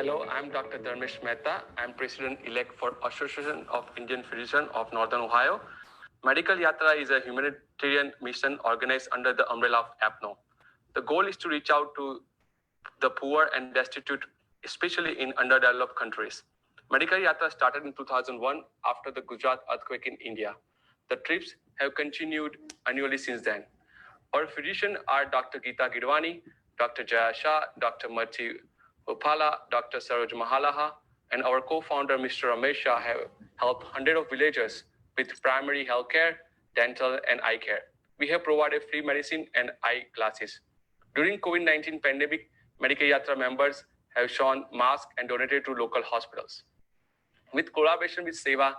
Hello, I'm Dr. Dharmesh Mehta. I'm President-elect for Association of Indian Physicians of Northern Ohio. Medical Yatra is a humanitarian mission organized under the umbrella of APNO. The goal is to reach out to the poor and destitute, especially in underdeveloped countries. Medical Yatra started in 2001 after the Gujarat earthquake in India. The trips have continued annually since then. Our physicians are Dr. Geeta Gidwani, Dr. Jaya Shah, Dr. Marti Upala, Dr. Saroj Mahalaha, and our co-founder, Mr. Ramesh Shah, have helped hundreds of villagers with primary health care, dental, and eye care. We have provided free medicine and eye glasses. During COVID-19 pandemic, Medical Yatra members have shown masks and donated to local hospitals. With collaboration with SEVA,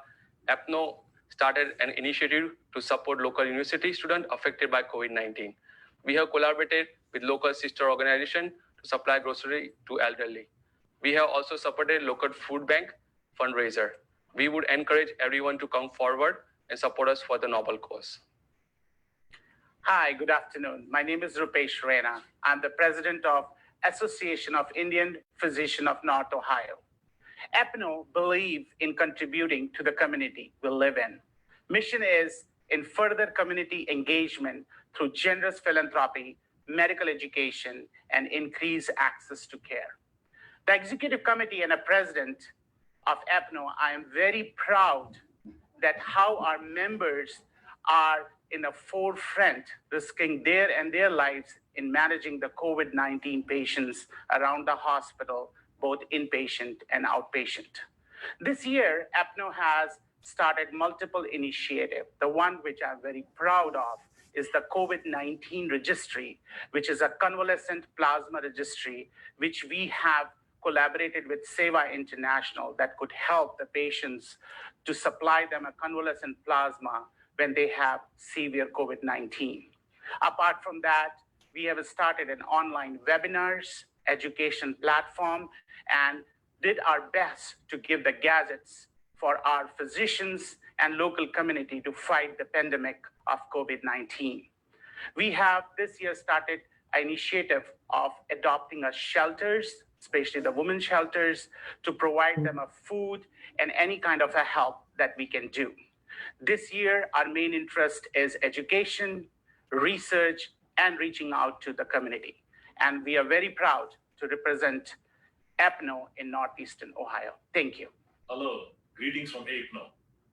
APNO started an initiative to support local university students affected by COVID-19. We have collaborated with local sister organizations to supply grocery to elderly. We have also supported local food bank fundraiser. We would encourage everyone to come forward and support us for the noble cause. Hi, good afternoon. My name is Rupesh Rena. I'm the president of Association of Indian Physicians of North Ohio. APNO believes in contributing to the community we live in. Mission is in further community engagement through generous philanthropy, medical education, and increased access to care. The executive committee and a president of APNO, I am very proud that how our members are in the forefront, risking their lives in managing the COVID-19 patients around the hospital, both inpatient and outpatient. This year, APNO has started multiple initiatives. The one which I'm very proud of is the COVID-19 registry, which is a convalescent plasma registry, which we have collaborated with SEVA International that could help the patients to supply them a convalescent plasma when they have severe COVID-19. Apart from that, we have started an online webinars, education platform, and did our best to give the gadgets for our physicians and local community to fight the pandemic of COVID-19. We have this year started an initiative of adopting a shelters, especially the women's shelters, to provide them a food and any kind of a help that we can do. This year, our main interest is education, research, and reaching out to the community. And we are very proud to represent APNO in Northeastern Ohio. Thank you. Hello, greetings from APNO.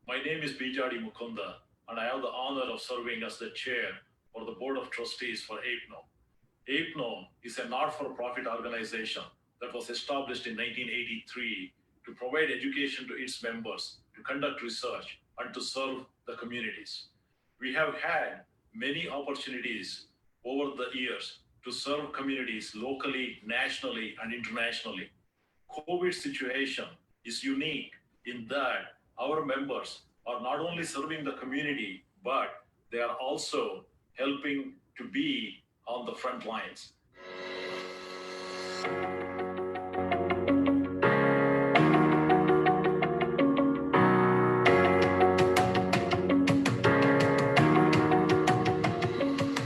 My name is Bijadi Mukunda, and I have the honor of serving as the chair for the Board of Trustees for APNO. APNO is a not-for-profit organization that was established in 1983 to provide education to its members, to conduct research, and to serve the communities. We have had many opportunities over the years to serve communities locally, nationally, and internationally. COVID situation is unique in that our members are not only serving the community, but they are also helping to be on the front lines.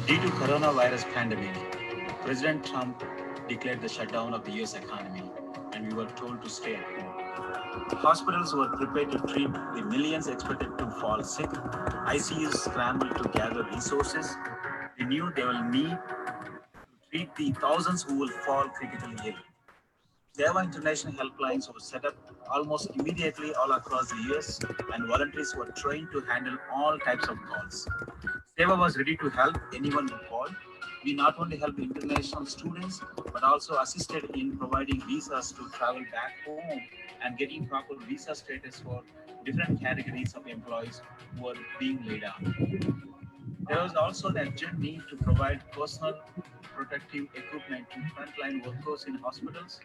Due to coronavirus pandemic, President Trump declared the shutdown of the US economy, and we were told to stay at home. Hospitals were prepared to treat the millions expected to fall sick. ICUs scrambled to gather resources. They knew they will need to treat the thousands who will fall critically ill. Seva International helplines were set up almost immediately all across the US, and volunteers were trained to handle all types of calls. Seva was ready to help anyone who called. We not only helped international students, but also assisted in providing visas to travel back home and getting proper visa status for different categories of employees who were being laid off. There was also an urgent need to provide personal protective equipment to frontline workers in hospitals.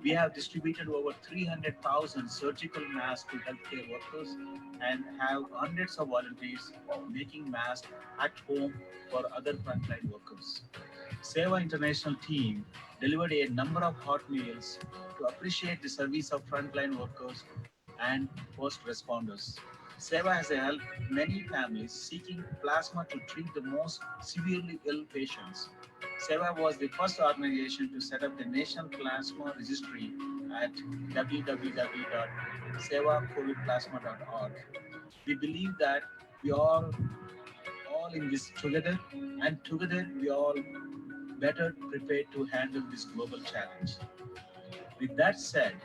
We have distributed over 300,000 surgical masks to healthcare workers and have hundreds of volunteers making masks at home for other frontline workers. Seva International team delivered a number of hot meals to appreciate the service of frontline workers and first responders. Seva has helped many families seeking plasma to treat the most severely ill patients. Seva was the first organization to set up the National Plasma Registry at www.sevacovidplasma.org. We believe that we are all in this together, and together we are all better prepared to handle this global challenge. With that said,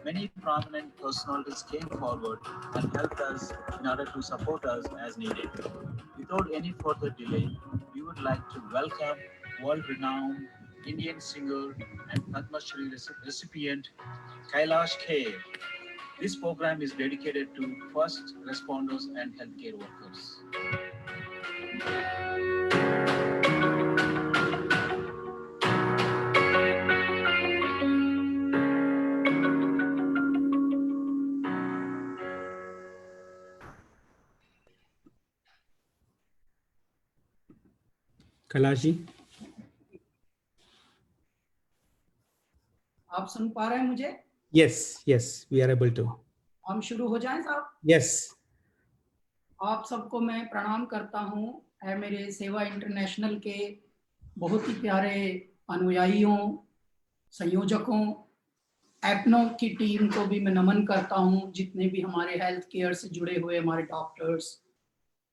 many prominent personalities came forward and helped us in order to support us as needed. Without any further delay, we would like to welcome world-renowned Indian singer and Padma Shri recipient Kailash Kher. This program is dedicated to first responders and healthcare workers. Kailash ji, आप सुन पा रहे हैं मुझे? yes, we are able to. हम शुरू हो जाएं साहब? Yes, आप सबको मैं प्रणाम करता हूं। मेरे सेवा इंटरनेशनल के बहुत ही प्यारे अनुयायियों, संयोजकों, एपनो की टीम को भी मैं नमन करता हूं। जितने भी हमारे हेल्थ केयर से जुड़े हुए हमारे डॉक्टर्स,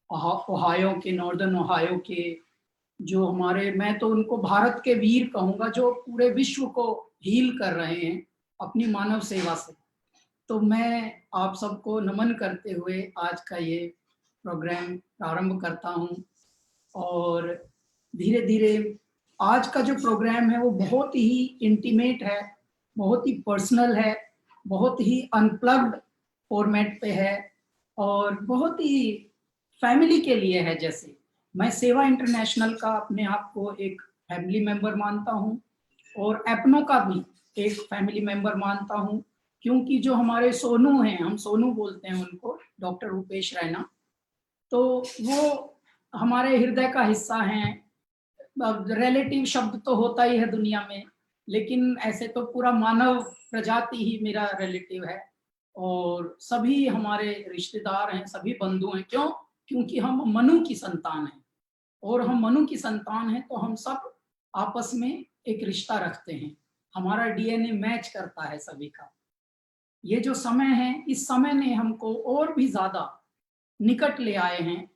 ओहायो के, नॉर्दर्न ओहायो के, जो हमारे, मैं तो उनको भारत के वीर कहूँगा, जो पूरे विश्व को हील कर रहे हैं अपनी मानव सेवा से। तो मैं आप सबको नमन करते हुए आज का ये प्रोग्राम प्रारंभ करता हूँ। और धीरे धीरे आज का जो प्रोग्राम है वो बहुत ही इंटीमेट है, बहुत ही पर्सनल है, बहुत ही अनप्लग्ड फॉर्मेट पे है और बहुत ही फैमिली के लिए है। जैसे मैं सेवा इंटरनेशनल का अपने आप को एक फैमिली मेंबर मानता हूँ और एपनो का भी एक फैमिली मेंबर मानता हूँ, क्योंकि जो हमारे सोनू हैं, हम सोनू बोलते हैं उनको, डॉक्टर रूपेश रैना, तो वो हमारे हृदय का हिस्सा हैं। रिलेटिव शब्द तो होता ही है दुनिया में, लेकिन ऐसे तो पूरा मानव प्रजाति ही मेरा रिलेटिव है और सभी हमारे रिश्तेदार हैं, सभी बंधु हैं। क्यों? क्योंकि हम मनु की संतान हैं और हम मनु की संतान हैं तो हम सब आपस में एक रिश्ता रखते हैं। हमारा डीएनए मैच करता है सभी का। ये जो समय है, इस समय ने हमको और भी ज्यादा निकट ले आए हैं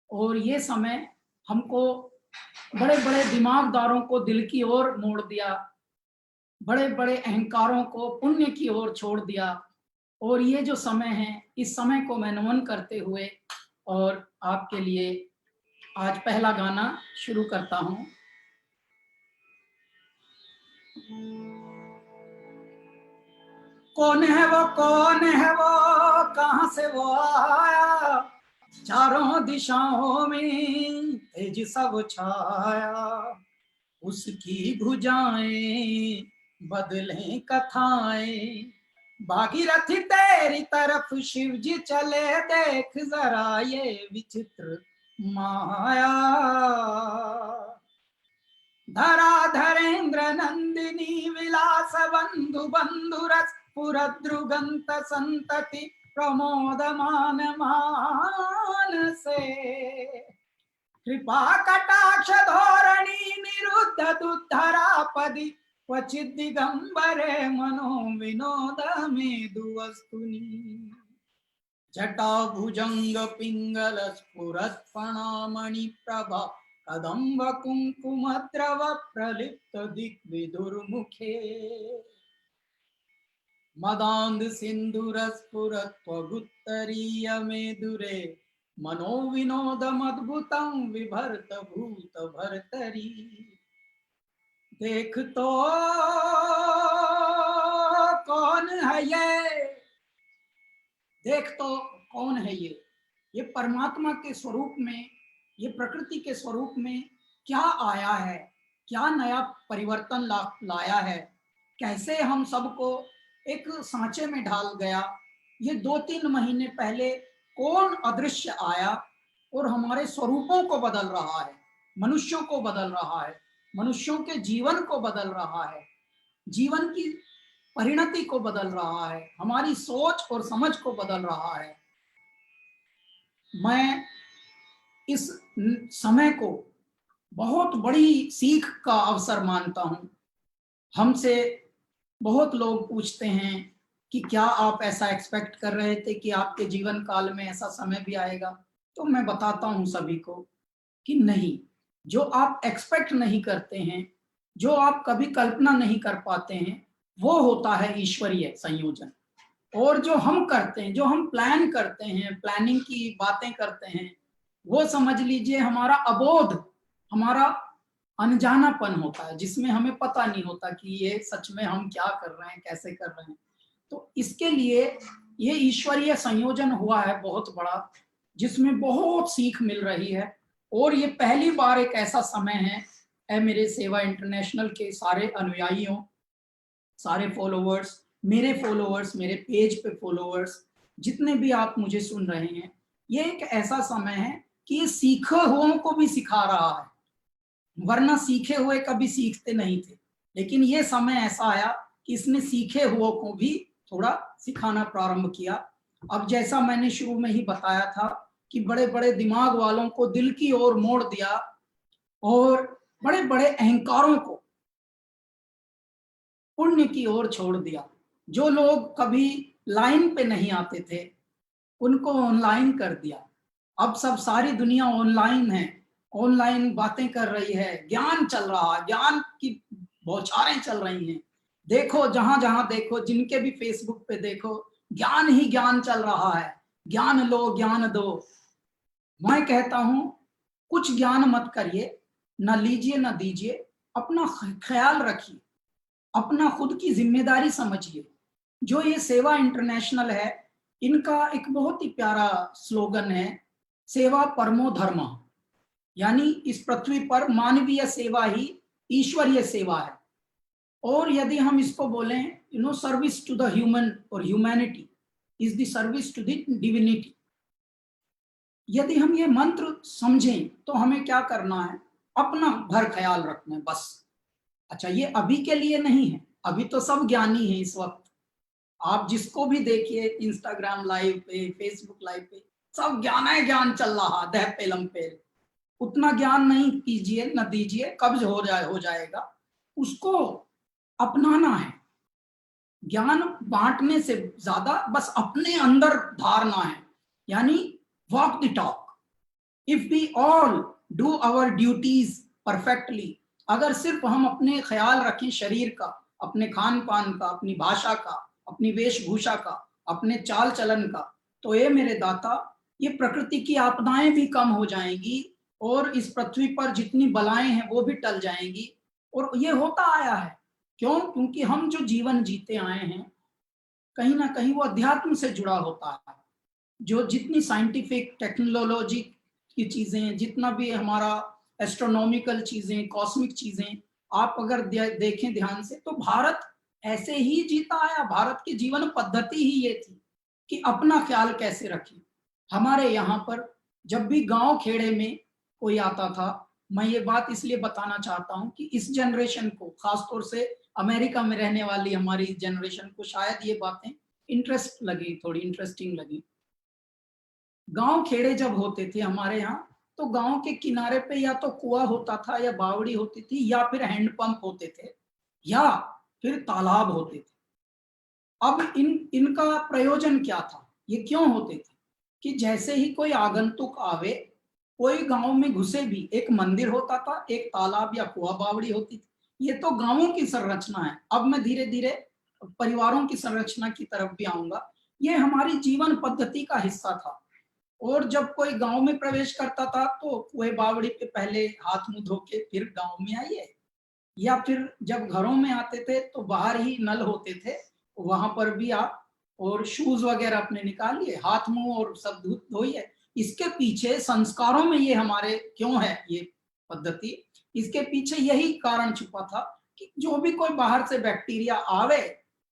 और ये समय हमको बड़े बड़े दिमागदारों को दिल की ओर मोड़ दिया, बड़े बड़े अहंकारों को पुण्य की ओर छोड़ दिया। और ये जो समय है, इस समय को मैं नमन करते हुए और आपके लिए आज पहला गाना शुरू करता हूँ। कौन है वो, कौन है वो, कहाँ से वो आया, चारों दिशाओं में तेज सब छाया, उसकी भुजाएं बदलें कथाएं, भागीरथी तेरी तरफ शिव जी चले, देख जरा ये विचित्र माया, धरा धरेंद्र नंदिनी विलास बंधु बंधुरस पुरद्रुगंत संतति प्रमोदमान मानसे, कृपा कटाक्ष धोरणी निरुद्ध दुद्धरापदि, क्वचित् दिगंबरे मनो विनोद मेदुवस्तुनि, जटा भुजंग पिंगल स्फुरत् फणामणि प्रभा, कदम्ब कुंकुम द्रव प्रलिप्त दिग्विदुर्मुखे, मदांध सिंधुर स्फुरत् त्वगुत्तरीय मेदुरे, मनो विनोदमद्भुतं विभर्त भूत भर्तरी, देख तो कौन है ये, देख तो कौन है ये परमात्मा के स्वरूप में, ये प्रकृति के स्वरूप में क्या आया है, क्या नया परिवर्तन लाया है, कैसे हम सबको एक सांचे में ढाल गया। ये 2-3 महीने पहले कौन अदृश्य आया और हमारे स्वरूपों को बदल रहा है, मनुष्यों को बदल रहा है, मनुष्यों के जीवन को बदल रहा है, जीवन की परिणति को बदल रहा है, हमारी सोच और समझ को बदल रहा है। मैं इस समय को बहुत बड़ी सीख का अवसर मानता हूं। हमसे बहुत लोग पूछते हैं कि क्या आप ऐसा एक्सपेक्ट कर रहे थे कि आपके जीवन काल में ऐसा समय भी आएगा? तो मैं बताता हूं सभी को कि नहीं, जो आप एक्सपेक्ट नहीं करते हैं, जो आप कभी कल्पना नहीं कर पाते हैं, वो होता है ईश्वरीय संयोजन। और जो हम करते हैं, जो हम प्लान करते हैं, प्लानिंग की बातें करते हैं, वो समझ लीजिए हमारा अबोध, हमारा अनजानापन होता है, जिसमें हमें पता नहीं होता कि ये सच में हम क्या कर रहे हैं, कैसे कर रहे हैं। तो इसके लिए ये ईश्वरीय संयोजन हुआ है बहुत बड़ा, जिसमें बहुत सीख मिल रही है। और ये पहली बार एक ऐसा समय है मेरे सेवा इंटरनेशनल के सारे अनुयायियों, सारे फॉलोवर्स, मेरे पेज पे फॉलोवर्स, जितने भी आप मुझे सुन रहे हैं, ये एक ऐसा समय है कि ये सीखे हुओं को भी सिखा रहा है। वरना सीखे हुए कभी सीखते नहीं थे, लेकिन ये समय ऐसा आया कि इसने सीखे हुओं को भी थोड़ा सिखाना प्रारंभ किया। अब जैसा मैंने शुरू में ही बताया था कि बड़े बड़े दिमाग वालों को दिल की ओर मोड़ दिया और बड़े बड़े अहंकारों को पुण्य की ओर छोड़ दिया। जो लोग कभी लाइन पे नहीं आते थे, उनको ऑनलाइन कर दिया। अब सब सारी दुनिया ऑनलाइन है, ऑनलाइन बातें कर रही है, ज्ञान चल रहा है, ज्ञान की बौछारें चल रही हैं। देखो जहां जहां देखो, जिनके भी फेसबुक पे देखो, ज्ञान ही ज्ञान चल रहा है। ज्ञान लो, ज्ञान दो। मैं कहता हूं कुछ ज्ञान मत करिए, न लीजिए न दीजिए, अपना ख्याल रखिए, अपना खुद की जिम्मेदारी समझिए। जो ये सेवा इंटरनेशनल है, इनका एक बहुत ही प्यारा स्लोगन है, सेवा परमो धर्म। यानी इस पृथ्वी पर मानवीय सेवा ही ईश्वरीय सेवा है। और यदि हम इसको बोलें, सर्विस टू द ह्यूमन और humanity is the service to the divinity. यदि हम ये मंत्र समझें तो हमें क्या करना है? अपना भर ख्याल रखना है बस। अच्छा, ये अभी के लिए नहीं है, अभी तो सब ज्ञानी है इस वक्त। आप जिसको भी देखिए इंस्टाग्राम लाइव पे, फेसबुक लाइव पे, सब ज्ञान है, ज्ञान चल रहा दह पे लंपे। उतना ज्ञान नहीं कीजिए न दीजिए, कब्ज हो जाएगा। उसको अपनाना है। ज्ञान बांटने से ज्यादा बस अपने अंदर धारना है, यानी walk the talk. If we all do our duties perfectly, अगर सिर्फ हम अपने ख्याल रखें शरीर का, अपने खान पान का, अपनी भाषा का, अपनी वेशभूषा का, अपने चाल चलन का, तो ये मेरे दाता, ये प्रकृति की आपदाएं भी कम हो जाएंगी और इस पृथ्वी पर जितनी बलाएं हैं वो भी टल जाएंगी। और ये होता आया है। क्यों? क्योंकि हम जो जीवन जीते आए हैं, कहीं ना कहीं वो अध्यात्म से जुड़ा होता है। जो जितनी साइंटिफिक टेक्नोलॉजी की चीजें, जितना भी हमारा एस्ट्रोनॉमिकल चीजें, कॉस्मिक चीजें, आप अगर देखें ध्यान से, तो भारत ऐसे ही जीता आया। भारत की जीवन पद्धति ही ये थी कि अपना ख्याल कैसे रखें। हमारे यहाँ पर जब भी गांव खेड़े में कोई आता था, मैं ये बात इसलिए बताना चाहता हूँ कि इस जनरेशन को, खासतौर से अमेरिका में रहने वाली हमारी जनरेशन को शायद ये बातें इंटरेस्ट लगी, थोड़ी इंटरेस्टिंग लगी। गांव खेड़े जब होते थे हमारे यहाँ, तो गांव के किनारे पे या तो कुआं होता था, या बावड़ी होती थी, या फिर हैंडपंप होते थे, या फिर तालाब होते थे। अब इनका प्रयोजन क्या था? ये क्यों होते थे? कि जैसे ही कोई आगंतुक आवे, कोई गांव में घुसे भी, एक मंदिर होता था, एक तालाब या कुआं बावड़ी होती थी। ये तो गांवों की संरचना है। अब मैं धीरे धीरे परिवारों की संरचना की तरफ भी आऊंगा। ये हमारी जीवन पद्धति का हिस्सा था। और जब कोई गांव में प्रवेश करता था, तो कुएं बावड़ी पे पहले हाथ मुंह धो के फिर गांव में आइए, या फिर जब घरों में आते थे तो बाहर ही नल होते थे, वहां पर भी आप और शूज वगैरह अपने निकालिए, हाथ मुंह और सब धोइए। इसके पीछे संस्कारों में ये हमारे क्यों है ये पद्धति? इसके पीछे यही कारण छुपा था कि जो भी कोई बाहर से बैक्टीरिया आवे,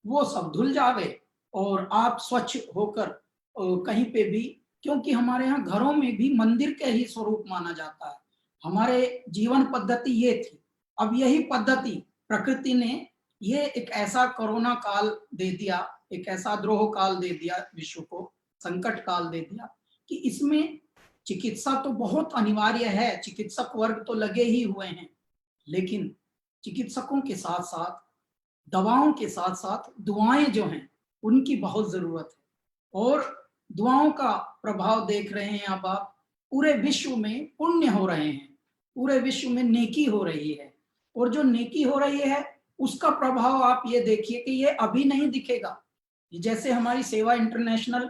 वो सब धुल जावे और आप स्वच्छ होकर कहीं पे भी, क्योंकि हमारे यहाँ घरों में भी मंदिर के ही स्वरूप माना जाता है। हमारे जीवन पद्धति ये थी। अब यही पद्धति प्रकृति ने ये एक ऐसा कोरोना काल दे दिया, एक ऐसा द्रोह काल दे दिया विश्व को, संकट काल दे दिया, कि इसमें चिकित्सा तो बहुत अनिवार्य है, चिकित्सक वर्ग तो लगे ही हुए हैं, लेकिन चिकित्सकों के साथ साथ दवाओं के साथ साथ दुआएं जो हैं उनकी बहुत जरूरत है। और दुआओं का प्रभाव देख रहे हैं अब आप, पूरे विश्व में पुण्य हो रहे हैं, पूरे विश्व में नेकी हो रही है। और जो नेकी हो रही है उसका प्रभाव आप ये देखिए कि ये अभी नहीं दिखेगा। जैसे हमारी सेवा इंटरनेशनल,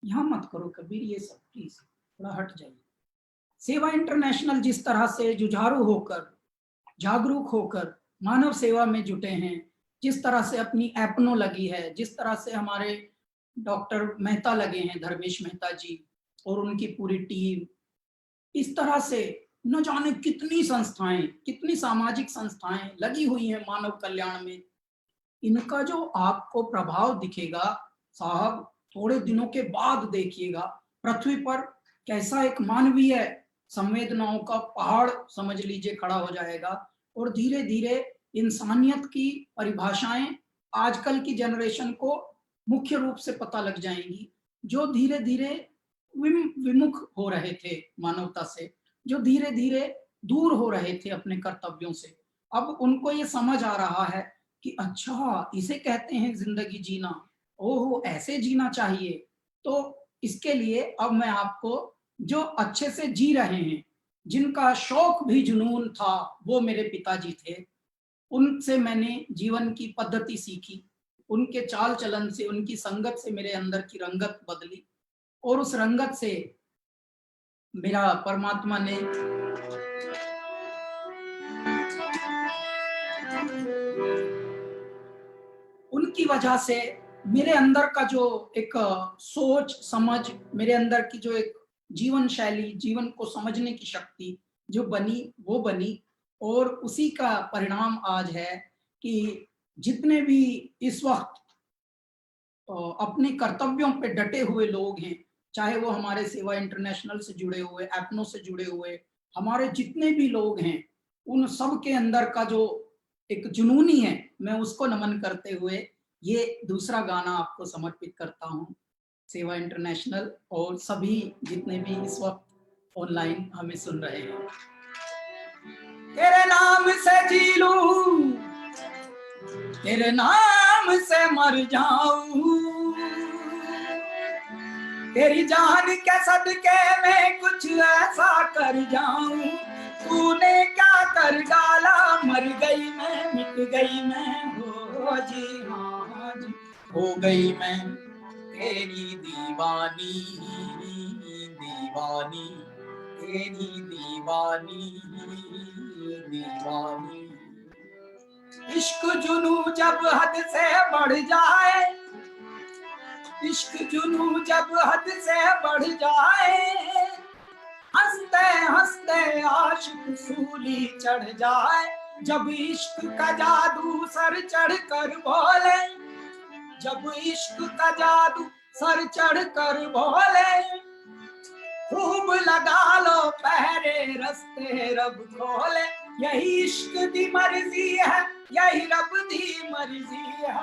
यहां मत करो कबीर ये सब, प्लीज थोड़ा हट जाइए। सेवा इंटरनेशनल जिस तरह से जुझारू होकर, जागरूक होकर मानव सेवा में जुटे हैं, जिस तरह से अपनी एपनो लगी है, जिस तरह से हमारे डॉक्टर मेहता लगे हैं, धर्मेश मेहता जी और उनकी पूरी टीम, इस तरह से न जाने कितनी संस्थाएं, कितनी सामाजिक संस्थाएं लगी हुई हैं मानव कल्याण में। इनका जो आपको प्रभाव दिखेगा साहब, थोड़े दिनों के बाद देखिएगा पृथ्वी पर कैसा एक मानवीय संवेदनाओं का पहाड़ समझ लीजिए खड़ा हो जाएगा। और धीरे धीरे इंसानियत की परिभाषाएं आजकल की जनरेशन को मुख्य रूप से पता लग जाएंगी, जो धीरे धीरे विमुख हो रहे थे मानवता से, जो धीरे धीरे दूर हो रहे थे अपने कर्तव्यों से। अब उनको ये समझ आ रहा है कि अच्छा इसे कहते हैं जिंदगी जीना, ओहो ऐसे जीना चाहिए। तो इसके लिए अब मैं आपको, जो अच्छे से जी रहे हैं, जिनका शौक भी जुनून था, वो मेरे पिताजी थे, उनसे मैंने जीवन की पद्धति सीखी, उनके चाल चलन से, उनकी संगत से मेरे अंदर की रंगत बदली। और उस रंगत से मेरा परमात्मा ने उनकी वजह से मेरे अंदर का जो एक सोच समझ, मेरे अंदर की जो एक जीवन शैली, जीवन को समझने की शक्ति जो बनी वो बनी। और उसी का परिणाम आज है कि जितने भी इस वक्त अपने कर्तव्यों पे डटे हुए लोग हैं, चाहे वो हमारे सेवा इंटरनेशनल से जुड़े हुए, एपनो से जुड़े हुए हमारे जितने भी लोग हैं, उन सब के अंदर का जो एक जुनूनी है, मैं उसको नमन करते हुए ये दूसरा गाना आपको समर्पित करता हूँ। सेवा इंटरनेशनल और सभी जितने भी इस वक्त ऑनलाइन हमें सुन रहे हैं। तेरे नाम से जी लूं, तेरे नाम से मर जाऊं, तेरी जान के सदके में कुछ ऐसा कर जाऊं। तूने क्या कर डाला, मर गई मैं, मिट गई मैं, हो जी हाँ जी, हो गई मैं तेरी दीवानी, दीवानी, तेरी दीवानी, दीवानी। इश्क जुनू जब हद से बढ़ जाए, इश्क जुनू जब हद से बढ़ जाए, हंसते हंसते आशिक सूली चढ़ जाए। जब इश्क का जादू सर चढ़ कर बोले, जब इश्क का जादू सर चढ़ कर बोले, खूब लगा लो पहरे रस्ते रब खोले। यही इश्क दी मर्जी है, यही रब दी मर्जी है,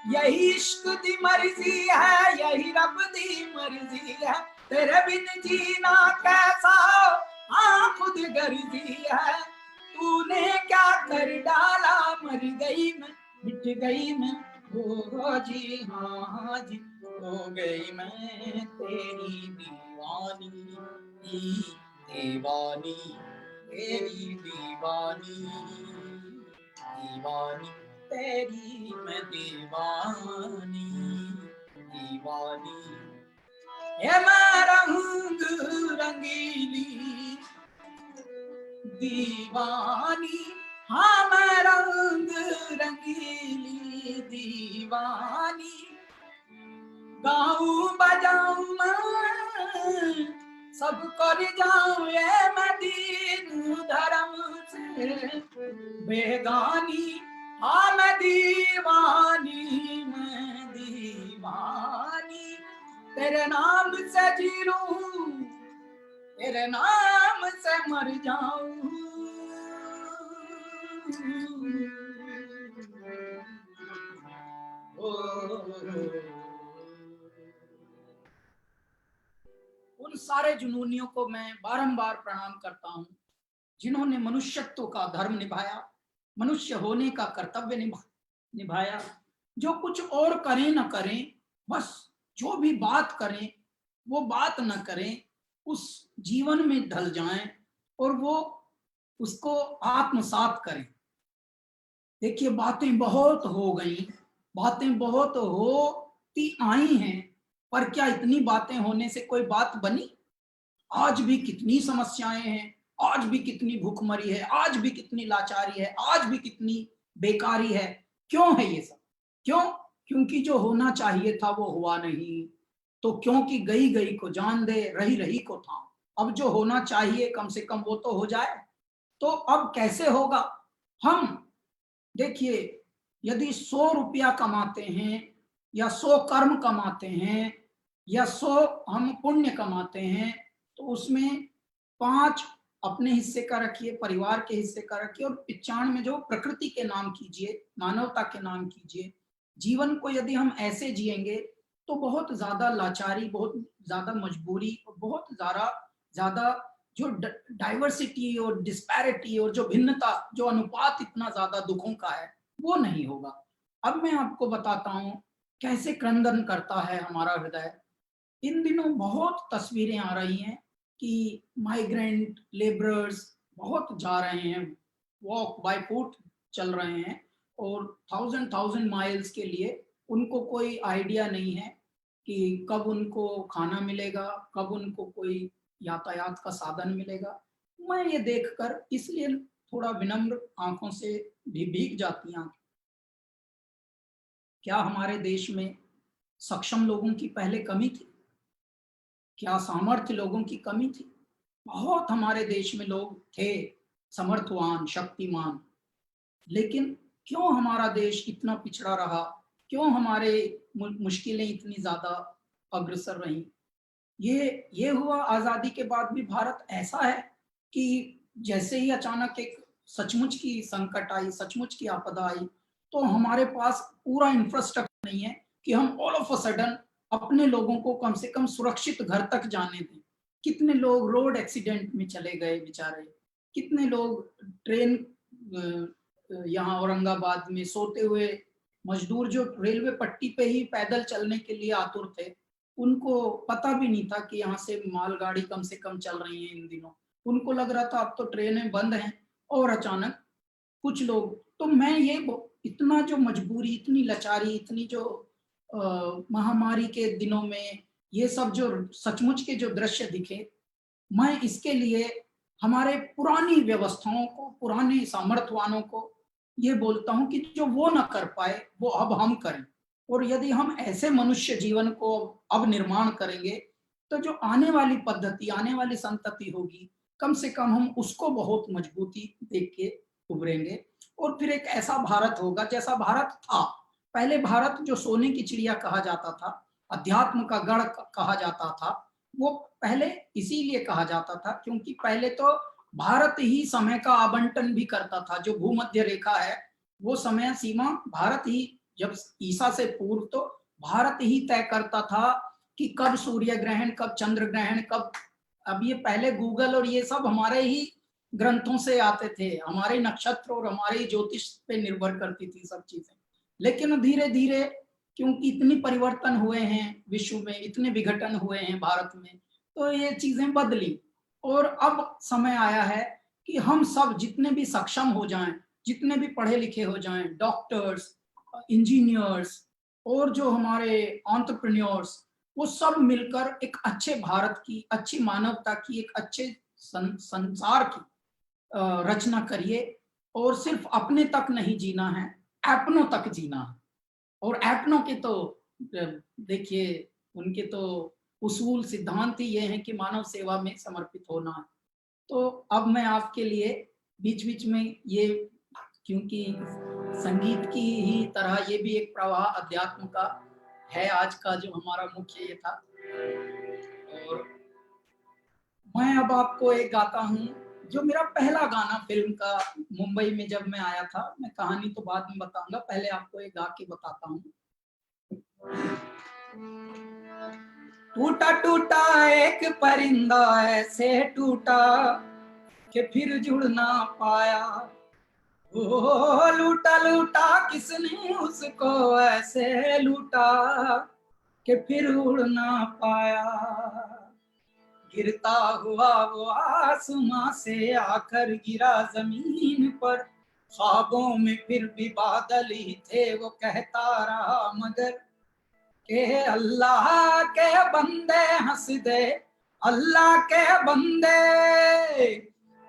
यही इश्क दी मर्जी है, यही रब दी मर्जी है। तेरे बिन जीना कैसा हो, हाँ खुद गर्जी है। तूने क्या कर डाला, मर गई मैं, मिट गई मैं, हो जी हाँ जी, हो गई मैं तेरी दीवानी, दीवानी, तेरी दीवानी, दीवानी, तेरी मैं दीवानी, दीवानी। ये मैं रंग रंगीली दीवानी, हाँ मैं रंग रंगीली दीवानी। गाऊं बजाऊं मैं सबको रिझाऊं, ये मैं दीन धर्म से बेगानी। हाँ मैं दीवानी, मैं दीवानी, तेरे नाम से जी लूं, तेरे नाम से मर जाऊं। उन सारे जुनूनियों को मैं बारंबार प्रणाम करता हूं जिन्होंने मनुष्यत्व का धर्म निभाया, मनुष्य होने का कर्तव्य निभाया। जो कुछ और करें न करें, बस जो भी बात करें वो बात न करें, उस जीवन में ढल जाएं और वो उसको आत्मसात करें। देखिए, बातें बहुत हो गई, बातें बहुत होती आई हैं, पर क्या इतनी बातें होने से कोई बात बनी? आज भी कितनी समस्याएं हैं, आज भी कितनी भूखमरी है, आज भी कितनी लाचारी है, आज भी कितनी बेकारी है। क्यों है ये सब? क्यों? क्योंकि जो होना चाहिए था वो हुआ नहीं। तो क्योंकि गई गई को जान दे, रही रही को थाम। अब जो होना चाहिए कम से कम वो तो हो जाए। तो अब कैसे होगा? हम देखिए, यदि 100 रुपया कमाते हैं या 100 कर्म कमाते हैं या 100 हम पुण्य कमाते हैं, तो उसमें 5 अपने हिस्से का रखिए, परिवार के हिस्से का रखिए, और 95 जो प्रकृति के नाम कीजिए, मानवता के नाम कीजिए। जीवन को यदि हम ऐसे जिएंगे तो बहुत ज्यादा लाचारी, बहुत ज्यादा मजबूरी और बहुत ज्यादा जो डाइवर्सिटी और डिस्पैरिटी और जो भिन्नता, जो अनुपात इतना ज्यादा दुखों का है, वो नहीं होगा। अब मैं आपको बताता हूं कैसे क्रंदन करता है हमारा हृदय। इन दिनों बहुत तस्वीरें आ रही हैं कि माइग्रेंट लेबरर्स बहुत जा रहे हैं, वॉक बाय फुट चल रहे हैं, और थाउजेंड माइल्स के लिए। उनको कोई आइडिया नहीं है कि कब उनको खाना मिलेगा, कब उनको कोई यातायात का साधन मिलेगा। मैं ये देखकर इसलिए थोड़ा विनम्र आंखों से भी भीग जाती हैं। क्या हमारे देश में सक्षम लोगों की पहले कमी थी? क्या सामर्थ्य लोगों की कमी थी? बहुत हमारे देश में लोग थे समर्थवान, शक्तिमान, लेकिन क्यों हमारा देश इतना पिछड़ा रहा? क्यों हमारे मुश्किलें इतनी ज्यादा अग्रसर रही? ये हुआ आजादी के बाद भी। भारत ऐसा है कि जैसे ही अचानक एक सचमुच की संकट आई, सचमुच की आपदा आई, तो हमारे पास पूरा इंफ्रास्ट्रक्चर नहीं है कि हम ऑल ऑफ अ सडन अपने लोगों को कम से कम सुरक्षित घर तक जाने दें। कितने लोग रोड एक्सीडेंट में चले गए बेचारे, कितने लोग ट्रेन यहाँ औरंगाबाद में सोते हुए मजदूर जो रेलवे पट्टी पे ही पैदल चलने के लिए आतुर थे, उनको पता भी नहीं था कि यहाँ से मालगाड़ी कम से कम चल रही है इन दिनों। उनको लग रहा था अब तो ट्रेनें बंद हैं, और अचानक कुछ लोग। तो मैं ये इतना जो मजबूरी, इतनी लाचारी, इतनी जो महामारी के दिनों में ये सब जो सचमुच के जो दृश्य दिखे, मैं इसके लिए हमारे पुरानी व्यवस्थाओं को, पुराने सामर्थ्यवानों को ये बोलता हूं कि जो वो न कर पाए वो अब हम करें। और यदि हम ऐसे मनुष्य जीवन को अब निर्माण करेंगे, तो जो आने वाली पद्धति, आने वाली संतति होगी, कम से कम हम उसको बहुत मजबूती देख के उभरेंगे। और फिर एक ऐसा भारत होगा जैसा भारत था पहले। भारत जो सोने की चिड़िया कहा जाता था, अध्यात्म का गढ़ कहा जाता था, वो पहले इसीलिए कहा जाता था क्योंकि पहले तो भारत ही समय का आवंटन भी करता था। जो भूमध्य रेखा है वो समय सीमा भारत ही, जब ईसा से पूर्व तो भारत ही तय करता था कि कब सूर्य ग्रहण, कब चंद्र ग्रहण, कब। अब ये पहले गूगल और ये सब हमारे ही ग्रंथों से आते थे, हमारे नक्षत्र और हमारे ज्योतिष पे निर्भर करती थी सब चीजें। लेकिन धीरे धीरे क्योंकि इतनी परिवर्तन हुए हैं विश्व में, इतने विघटन हुए हैं भारत में, तो ये चीजें बदली। और अब समय आया है कि हम सब जितने भी सक्षम हो जाएं, जितने भी पढ़े लिखे हो जाएं, डॉक्टर्स, इंजीनियर्स और जो हमारे एंटरप्रेन्योर्स, वो सब मिलकर एक अच्छे भारत की, अच्छी मानवता की, एक अच्छे संसार की रचना करिए। और सिर्फ अपने तक नहीं जीना है, अपनों तक जीना है। और अपनों के तो देखिए, उनके तो उसूल सिद्धांत ही ये हैं कि मानव सेवा में समर्पित होना है। तो अब मैं आपके लिए बीच बीच में ये, क्योंकि संगीत की ही तरह ये भी एक प्रवाह अध्यात्म का है, आज का जो हमारा मुख्य ये था। और मैं अब आपको एक गाता हूँ जो मेरा पहला गाना फिल्म का, मुंबई में जब मैं आया था। मैं कहानी तो बाद में बताऊंगा, पहले आपको एक गा के बताता हूँ। टूटा टूटा एक परिंदा ऐसे टूटा, कि फिर जुड़ ना पाया। ओ लूटा लूटा किसने उसको ऐसे लूटा कि फिर उड़ ना पाया। गिरता हुआ वो आसमां से आकर गिरा जमीन पर, ख्वाबों में फिर भी बादल ही थे वो कहता रहा मगर के अल्लाह के बंदे हंस दे, अल्लाह के बंदे,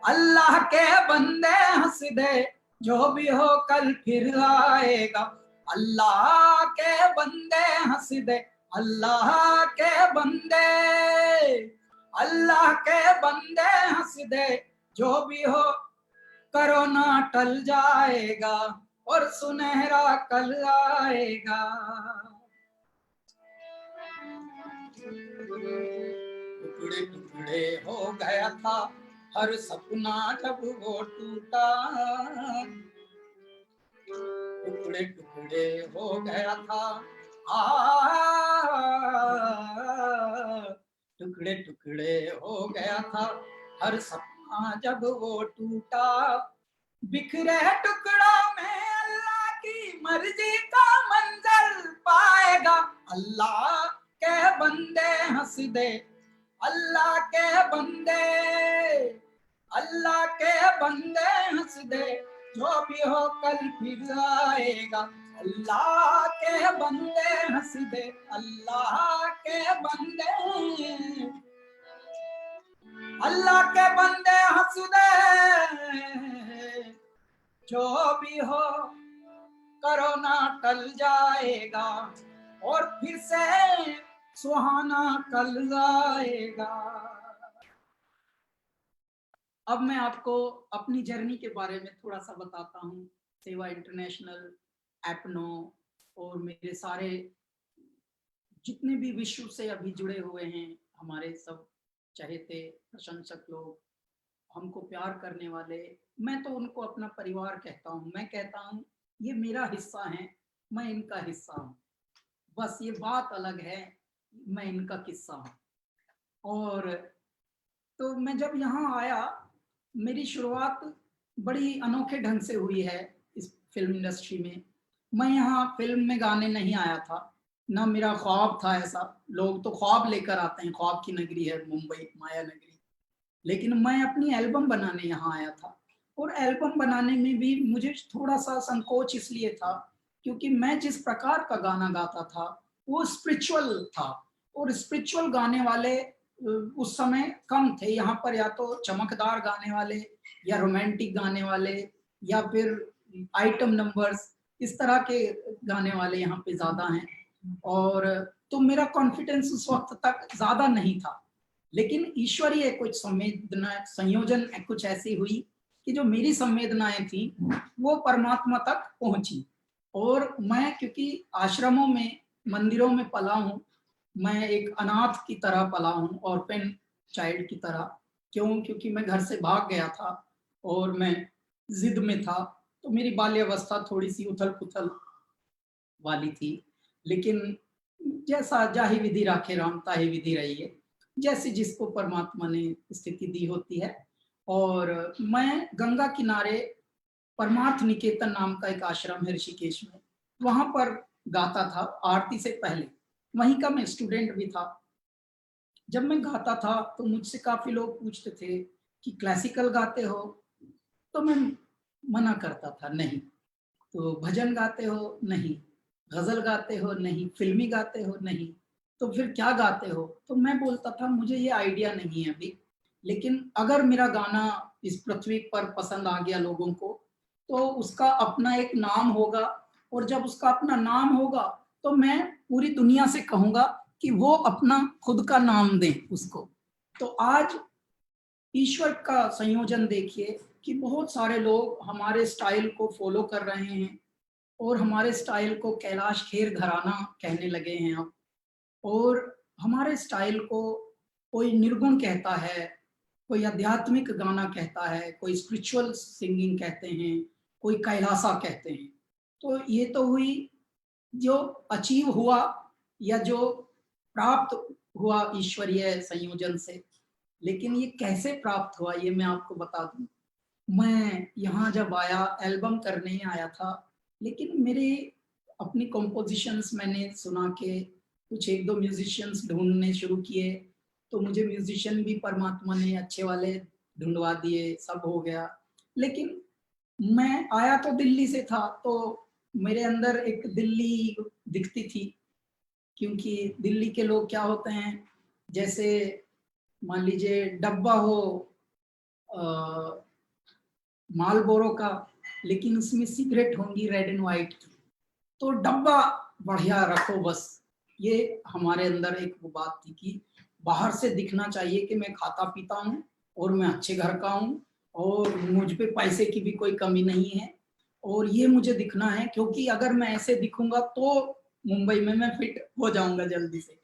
अल्लाह के बंदे हंस दे, जो भी हो कल फिर आएगा। अल्लाह के बंदे हंस दे, अल्लाह के बंदे, अल्लाह के बंदे हंस दे, जो भी हो कोरोना टल जाएगा और सुनहरा कल आएगा। टुकड़े टुकड़े हो गया था हर सपना जब वो टूटा, टुकड़े टुकड़े हो गया था, टुकड़े टुकड़े हो गया था हर सपना जब वो टूटा। बिखरे टुकड़ों में अल्लाह की मर्जी का मंजर पाएगा। अल्लाह के बंदे हंस दे, अल्लाह के बंदे, अल्लाह के बंदे हंस दे, जो भी हो कल फिर आएगा। अल्लाह के बंदे हंस दे, अल्लाह के बंदे, अल्लाह के बंदे हंस दे, जो भी हो कोरोना टल जाएगा और फिर से सुहाना कल आएगा। अब मैं आपको अपनी जर्नी के बारे में थोड़ा सा बताता हूँ। सेवा इंटरनेशनल, एपनो और मेरे सारे जितने भी विश्व से अभी जुड़े हुए हैं, हमारे सब चहेते प्रशंसक लोग, हमको प्यार करने वाले, मैं तो उनको अपना परिवार कहता हूँ। मैं कहता हूँ ये मेरा हिस्सा है, मैं इनका हिस्सा हूँ। बस ये बात अलग है, मैं इनका किस्सा हूँ। और तो मैं जब यहाँ आया, मेरी शुरुआत बड़ी अनोखे ढंग से हुई है इस फिल्म इंडस्ट्री में। मैं यहाँ फिल्म में गाने नहीं आया था, ना मेरा ख्वाब था ऐसा। लोग तो ख्वाब लेकर आते हैं, ख्वाब की नगरी है मुंबई, माया नगरी। लेकिन मैं अपनी एल्बम बनाने यहाँ आया था। और एल्बम बनाने में भी मुझे थोड़ा सा संकोच इसलिए था क्योंकि मैं जिस प्रकार का गाना गाता था वो स्पिरिचुअल था, और स्पिरिचुअल गाने वाले उस समय कम थे यहाँ पर। या तो चमकदार गाने वाले, या रोमांटिक गाने वाले, या फिर आइटम नंबर्स, इस तरह के गाने वाले यहाँ पे ज्यादा हैं। और तो मेरा कॉन्फिडेंस उस वक्त तक ज्यादा नहीं था। लेकिन ईश्वरीय कुछ संवेदना, संयोजन कुछ ऐसी हुई कि जो मेरी संवेदनाएं थी वो परमात्मा तक पहुंची। और मैं क्योंकि आश्रमों में, मंदिरों में पला हूँ, मैं एक अनाथ की तरह पला हूँ, ऑर्फन चाइल्ड की तरह। क्यों? क्योंकि मैं घर से भाग गया था और मैं जिद में था, तो मेरी बाल्यावस्था थोड़ी सी उथल पुथल वाली थी। लेकिन जैसा जाहि विधि राखे राम ताहि विधि रही है, जैसे जिसको परमात्मा ने स्थिति दी होती है। और मैं गंगा किनारे परमार्थ निकेतन नाम का एक आश्रम है ऋषिकेश में, वहां पर गाता था आरती से पहले। वहीं का मैं स्टूडेंट भी था। जब मैं गाता था तो मुझसे काफी लोग पूछते थे कि क्लासिकल गाते हो, तो मैं मना करता था नहीं। तो भजन गाते हो? नहीं। गजल गाते हो? नहीं। फिल्मी गाते हो? नहीं। तो फिर क्या गाते हो? तो मैं बोलता था मुझे ये आइडिया नहीं है अभी, लेकिन अगर मेरा गाना इस पृथ्वी पर पसंद आ गया लोगों को, तो उसका अपना एक नाम होगा। और जब उसका अपना नाम होगा तो मैं पूरी दुनिया से कहूंगा कि वो अपना खुद का नाम दें उसको। तो आज ईश्वर का संयोजन देखिए कि बहुत सारे लोग हमारे स्टाइल को फॉलो कर रहे हैं और हमारे स्टाइल को कैलाश खेर घराना कहने लगे हैं अब। और हमारे स्टाइल को कोई निर्गुण कहता है, कोई आध्यात्मिक गाना कहता है, कोई स्पिरिचुअल सिंगिंग कहते हैं, कोई कैलासा कहते हैं। तो ये तो हुई जो अचीव हुआ या जो प्राप्त हुआ ईश्वरीय संयोजन से। लेकिन ये कैसे प्राप्त हुआ ये मैं आपको बता दूं। मैं यहाँ जब आया, एल्बम करने ही आया था, लेकिन मेरे अपनी कॉम्पोजिशंस मैंने सुना के कुछ एक दो म्यूजिशियंस ढूंढने शुरू किए, तो मुझे म्यूजिशियन भी परमात्मा ने अच्छे वाले ढूंढवा दिए, सब हो गया। लेकिन मैं आया तो दिल्ली से था, तो मेरे अंदर एक दिल्ली दिखती थी, क्योंकि दिल्ली के लोग क्या होते हैं, जैसे मान लीजिए डब्बा हो मालबोरो का, लेकिन उसमें सिगरेट होंगी रेड एंड व्हाइट की, तो डब्बा बढ़िया रखो बस। ये हमारे अंदर एक वो बात थी कि बाहर से दिखना चाहिए कि मैं खाता पीता हूँ और मैं अच्छे घर का हूँ और मुझ पे पैसे की भी कोई कमी नहीं है, और ये मुझे दिखना है, क्योंकि अगर मैं ऐसे दिखूंगा तो मुंबई में मैं फिट हो जाऊंगा जल्दी से।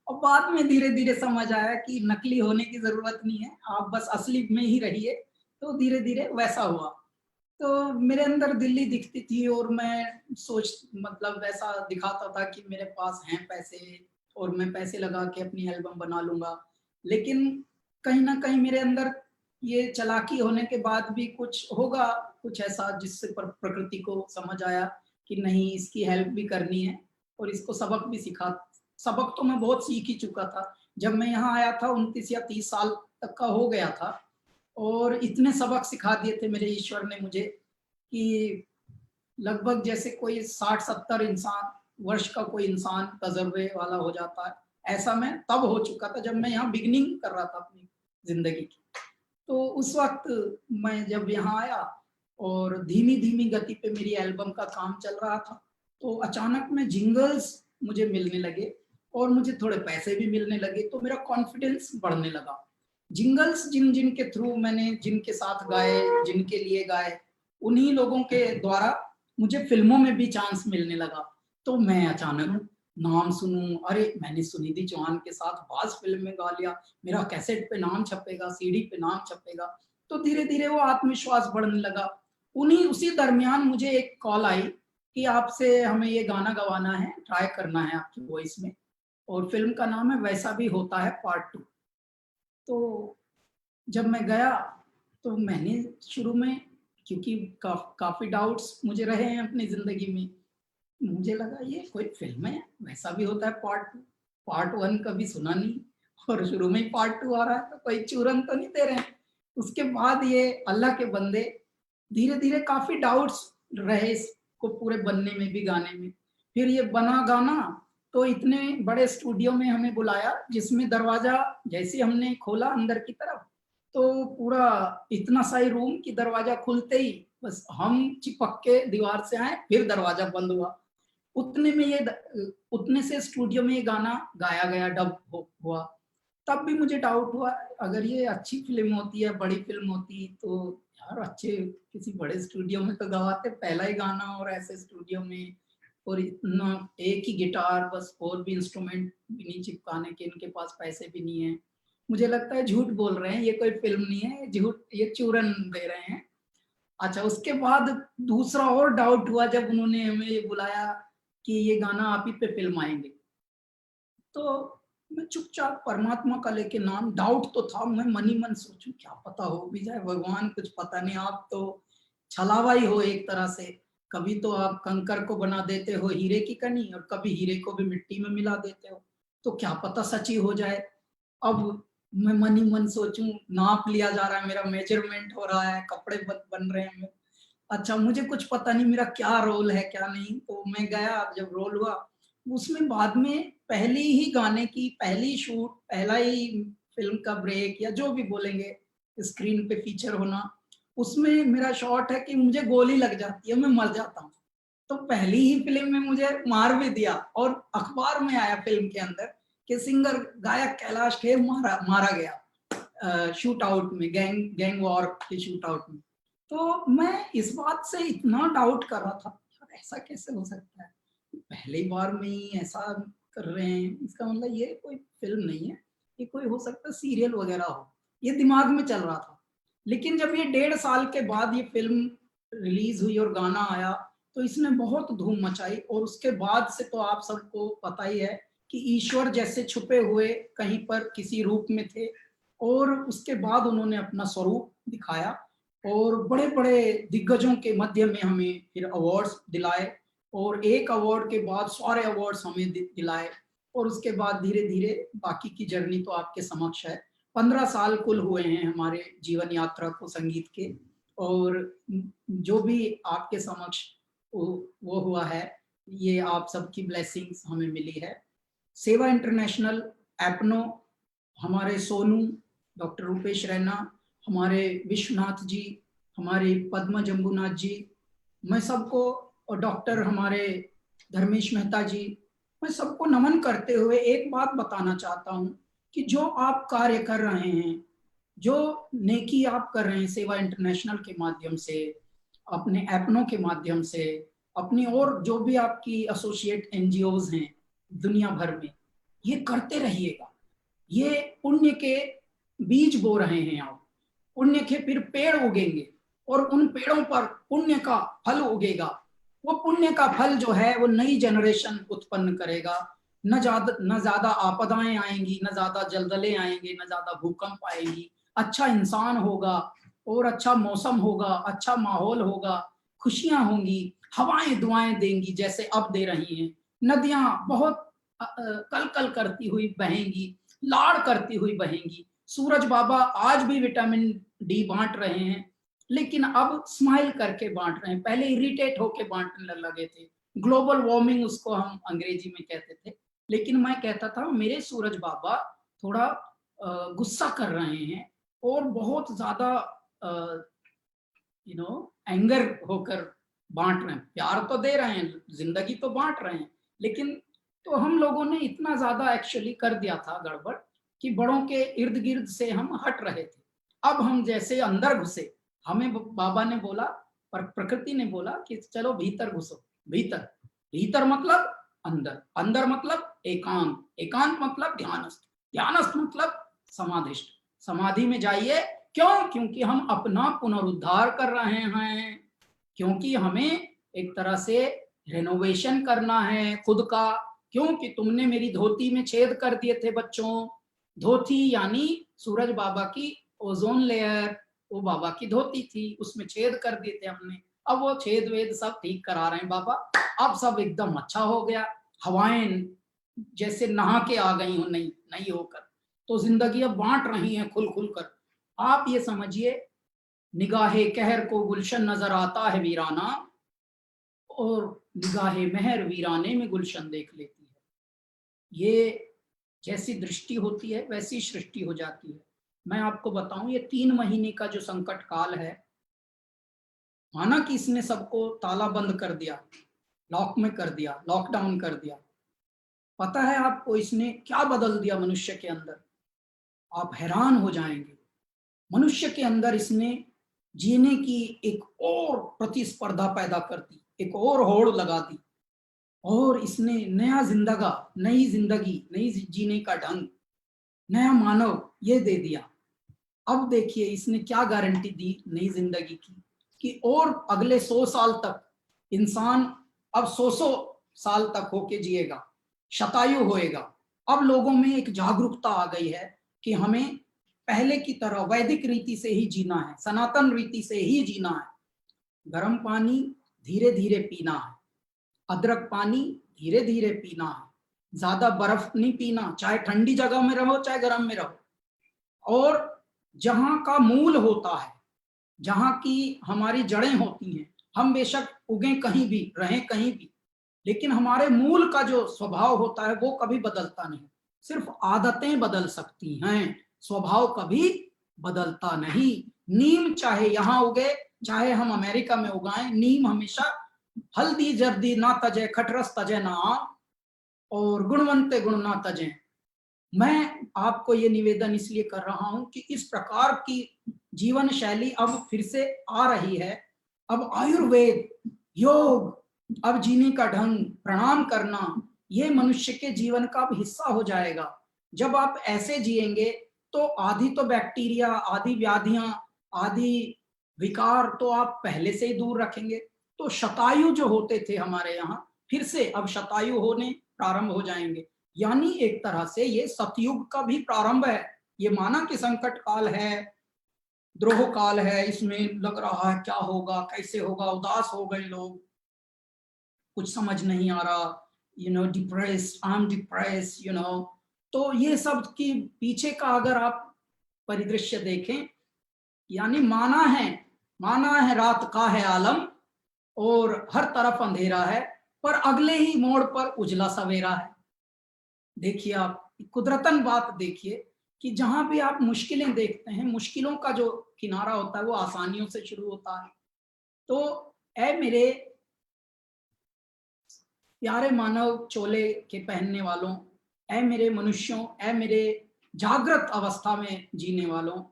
और बाद में धीरे धीरे समझ आया कि नकली होने की जरूरत नहीं है, आप बस असली में ही रहिए। तो धीरे धीरे वैसा हुआ। तो मेरे अंदर दिल्ली दिखती थी और मैं सोच मतलब वैसा दिखाता था कि मेरे पास हैं पैसे और मैं पैसे लगा के अपनी एल्बम बना लूंगा। लेकिन कहीं ना कहीं मेरे अंदर ये चालाकी होने के बाद भी कुछ होगा, कुछ ऐसा जिससे प्रकृति को समझ आया कि नहीं, इसकी हेल्प भी करनी है और इसको सबक भी सिखा। सबक तो मैं बहुत सीख ही चुका था। जब मैं यहाँ आया था 29 या 30 साल तक का हो गया था, और इतने सबक सिखा दिए थे मेरे ईश्वर ने मुझे कि लगभग जैसे कोई 60-70 इंसान वर्ष का कोई इंसान तजर्बे वाला हो जाता है, ऐसा मैं तब हो चुका था जब मैं यहाँ बिगनिंग कर रहा था अपनी जिंदगी की। तो उस वक्त मैं जब यहाँ आया और धीमी धीमी गति पे मेरी एल्बम का काम चल रहा था, तो अचानक में जिंगल्स मुझे मिलने लगे और मुझे थोड़े पैसे भी मिलने लगे, तो मेरा कॉन्फिडेंस बढ़ने लगा। जिंगल्स जिन जिन के थ्रू मैंने, जिनके साथ गाए, जिनके लिए गाए, उन्हीं लोगों के द्वारा मुझे फिल्मों में भी चांस मिलने लगा। तो मैं अचानक नाम सुनूं, अरे मैंने सुनिधि चौहान के साथ बाज फिल्म में गा लिया, मेरा कैसेट पे नाम छपेगा, सीडी पे नाम छपेगा। तो धीरे धीरे वो आत्मविश्वास बढ़ने लगा। उसी दरमियान मुझे एक कॉल आई कि आपसे हमें ये गाना गवाना है, ट्राई करना है आपकी वॉइस में, और फिल्म का नाम है वैसा भी होता है पार्ट 2। तो जब मैं गया तो मैंने शुरू में, क्योंकि काफी डाउट्स मुझे रहे हैं अपनी जिंदगी में, मुझे लगा ये कोई फिल्म है वैसा भी होता है पार्ट 2, पार्ट 1 कभी सुना नहीं और शुरू में ही पार्ट 2 आ रहा है, तो कोई चूरन तो नहीं दे रहे हैं। उसके बाद ये अल्लाह के बंदे, धीरे धीरे काफी डाउट्स रहे इसको पूरे बनने में भी, गाने में। फिर ये बना गाना, तो इतने बड़े स्टूडियो में हमें बुलाया, जिसमें दरवाजा जैसे हमने खोला अंदर की तरफ, तो पूरा इतना सही रूम कि दरवाजा खुलते ही बस हम चिपक के दीवार से आए, फिर दरवाजा बंद हुआ। उतने से स्टूडियो में ये गाना गाया गया, हुआ। तब भी मुझे डाउट हुआ, अगर ये अच्छी फिल्म होती है, बड़ी फिल्म होती, तो यार अच्छे किसी बड़े स्टूडियो में तो गवाते, पहला ही गाना और ऐसे स्टूडियो में, और इतना एक ही गिटार बस, और भी इंस्ट्रूमेंट भी नहीं चिपकाने के, इनके पास पैसे भी नहीं है। मुझे लगता है झूठ बोल रहे हैं, ये कोई फिल्म नहीं है, झूठ, ये चूरन दे रहे हैं। अच्छा, उसके बाद दूसरा और डाउट हुआ जब उन्होंने हमें ये बुलाया कि ये गाना आप ही पे फिल्म आएंगे। तो मैं चुपचाप परमात्मा का लेके नाम, डाउट तो था, मैं मन ही मन सोचूं क्या पता हो भी जाए, भगवान कुछ पता नहीं, आप तो छलावा ही हो एक तरह से। कभी तो आप कंकर को बना देते हो हीरे की कनी, और कभी हीरे को भी मिट्टी में मिला देते हो, तो क्या पता सच ही हो जाए। अब मैं मन ही मन सोचूं, नाप लिया जा रहा है, मेरा मेजरमेंट हो रहा है, कपड़े बन रहे हैं। अच्छा, मुझे कुछ पता नहीं मेरा क्या रोल है क्या नहीं, तो मैं गया, जब रोल हुआ उसमें बाद में पहली ही गाने की पहली शूट, पहला ही फिल्म का ब्रेक या जो भी बोलेंगे, स्क्रीन पे फीचर होना, उसमें मेरा शॉट है कि मुझे गोली लग जाती है, मैं मर जाता हूँ। तो पहली ही फिल्म में मुझे मार भी दिया, और अखबार में आया फिल्म के अंदर कि सिंगर गायक कैलाश खेर मारा गया शूट आउट में, गैंग वॉर के शूट आउट में। तो मैं इस बात से इतना डाउट कर रहा था, यार ऐसा कैसे हो सकता है, पहली बार में ही ऐसा कर रहे हैं, इसका मतलब ये कोई फिल्म नहीं है, ये कोई हो सकता है सीरियल वगैरह हो, ये दिमाग में चल रहा था। लेकिन जब ये 1.5 साल के बाद ये फिल्म रिलीज हुई और गाना आया, तो इसने बहुत धूम मचाई, और उसके बाद से तो आप सबको पता ही है कि ईश्वर जैसे छुपे हुए कहीं पर किसी रूप में थे, और उसके बाद उन्होंने अपना स्वरूप दिखाया और बड़े बड़े दिग्गजों के मध्य में हमें फिर अवार्ड्स दिलाए और एक अवार्ड के बाद सारे अवार्ड्स हमें दिलाए और उसके बाद धीरे धीरे बाकी की जर्नी तो आपके समक्ष है। 15 साल कुल हुए हैं हमारे जीवन यात्रा को संगीत के और जो भी आपके समक्ष वो हुआ है ये आप सबकी ब्लेसिंग्स हमें मिली है। सेवा इंटरनेशनल, एपनो, हमारे सोनू, डॉक्टर रूपेश रैना, हमारे विश्वनाथ जी, हमारे पद्मा जम्बूनाथ जी, मैं सबको और डॉक्टर हमारे धर्मेश मेहता जी, मैं सबको नमन करते हुए एक बात बताना चाहता हूं कि जो आप कार्य कर रहे हैं, जो नेकी आप कर रहे हैं सेवा इंटरनेशनल के माध्यम से, अपने एपनो के माध्यम से, अपनी और जो भी आपकी एसोसिएट एनजीओज हैं दुनिया भर में, ये करते रहिएगा। ये पुण्य के बीज बो रहे हैं आप, पुण्य के फिर पेड़ उगेंगे और उन पेड़ों पर पुण्य का फल उगेगा। वो पुण्य का फल जो है वो नई जनरेशन उत्पन्न करेगा। न ज्यादा आपदाएं आएंगी, न ज्यादा जलजले आएंगे, न ज्यादा भूकंप आएंगी। अच्छा इंसान होगा और अच्छा मौसम होगा, अच्छा माहौल होगा, खुशियां होंगी, हवाएं दुआएं देंगी जैसे अब दे रही हैं। नदियां बहुत कल कल करती हुई बहेंगी, लाड़ करती हुई बहेंगी। सूरज बाबा आज भी विटामिन डी बांट रहे हैं, लेकिन अब स्माइल करके बांट रहे हैं, पहले इरिटेट होके बांटने लगे थे। ग्लोबल वार्मिंग उसको हम अंग्रेजी में कहते थे, लेकिन मैं कहता था मेरे सूरज बाबा थोड़ा गुस्सा कर रहे हैं और बहुत ज्यादा एंगर होकर बांट रहे हैं। प्यार तो दे रहे हैं, जिंदगी तो बांट रहे हैं, लेकिन तो हम लोगों ने इतना ज्यादा एक्चुअली कर दिया था गड़बड़ कि बड़ों के इर्द गिर्द से हम हट रहे थे। अब हम जैसे अंदर घुसे, हमें बाबा ने बोला, पर प्रकृति ने बोला कि चलो भीतर घुसो। भीतर, भीतर मतलब अंदर, अंदर मतलब एकांत, एकांत मतलब ध्यानस्थ, ध्यानस्थ मतलब समाधिष्ठ। समाधि में जाइए। क्यों? क्योंकि हम अपना पुनरुद्धार कर रहे हैं, क्योंकि हमें एक तरह से रेनोवेशन करना है खुद का। क्योंकि तुमने मेरी धोती में छेद कर दिए थे बच्चों। धोती यानी सूरज बाबा की ओजोन लेयर, वो बाबा की धोती थी, उसमें छेद कर दिए थे हमने। अब वो छेद वेद सब ठीक करा रहे हैं बाबा। अब सब एकदम अच्छा हो गया, हवाएं जैसे नहा के आ गई हो, नहीं नहीं होकर। तो जिंदगी अब बांट रही है खुल खुल कर। आप ये समझिए, निगाहे कहर को गुलशन नजर आता है वीराना, और निगाहे मेहर वीराने में गुलशन देख लेती है। ये जैसी दृष्टि होती है वैसी सृष्टि हो जाती है। मैं आपको बताऊं, ये 3 महीने का जो संकट काल है, माना कि इसने सबको ताला बंद कर दिया, लॉक में कर दिया, लॉकडाउन कर दिया। पता है आपको इसने क्या बदल दिया मनुष्य के अंदर? आप हैरान हो जाएंगे। मनुष्य के अंदर इसने जीने की एक और प्रतिस्पर्धा पैदा कर दी, एक और होड़ लगा दी, और इसने नया नई जिंदगी, नई जीने का ढंग, नया मानव ये दे दिया। अब देखिए इसने क्या गारंटी दी नई जिंदगी की, कि और अगले 100 साल तक इंसान अब 100 साल तक होके जिएगा, शतायु होएगा। अब लोगों में एक जागरूकता आ गई है कि हमें पहले की तरह वैदिक रीति से ही जीना है, सनातन रीति से ही जीना है। गर्म पानी धीरे धीरे पीना है, अदरक पानी धीरे धीरे पीना है, ज्यादा बर्फ नहीं पीना, चाहे ठंडी जगह में रहो चाहे गर्म में रहो। और जहां का मूल होता है, जहां की हमारी जड़ें होती हैं, हम बेशक उगे कहीं भी, रहें कहीं भी, लेकिन हमारे मूल का जो स्वभाव होता है वो कभी बदलता नहीं। सिर्फ आदतें बदल सकती हैं, स्वभाव कभी बदलता नहीं। नीम चाहे यहाँ उगे चाहे हम अमेरिका में उगाएं, नीम हमेशा हल्दी जर्दी ना तजे, खटरस तजे ना, और गुणवंते गुण ना तजे। मैं आपको ये निवेदन इसलिए कर रहा हूं कि इस प्रकार की जीवन शैली अब फिर से आ रही है। अब आयुर्वेद, योग, अब जीने का ढंग, प्रणाम करना, ये मनुष्य के जीवन का अब हिस्सा हो जाएगा। जब आप ऐसे जिएंगे तो आधी तो बैक्टीरिया, आधी व्याधियां, आधी विकार तो आप पहले से ही दूर रखेंगे। तो शतायु जो होते थे हमारे यहाँ, फिर से अब शतायु होने प्रारंभ हो जाएंगे। यानी एक तरह से ये सतयुग का भी प्रारंभ है। ये माना कि संकट काल है, द्रोह काल है, इसमें लग रहा है क्या होगा, कैसे होगा, उदास हो गए लोग, कुछ समझ नहीं आ रहा, डिप्रेस्ड, आई एम डिप्रेस्ड, तो ये सब की पीछे का अगर आप परिदृश्य देखें, यानी माना है रात का है आलम और हर तरफ अंधेरा है, पर अगले ही मोड़ पर उजला सवेरा है। देखिए आप कुदरतन बात देखिए कि जहां भी आप मुश्किलें देखते हैं, मुश्किलों का जो किनारा होता है वो आसानियों से शुरू होता है। तो ऐ मेरे प्यारे मानव चोले के पहनने वालों, ऐ मेरे मनुष्यों, ऐ मेरे जागृत अवस्था में जीने वालों,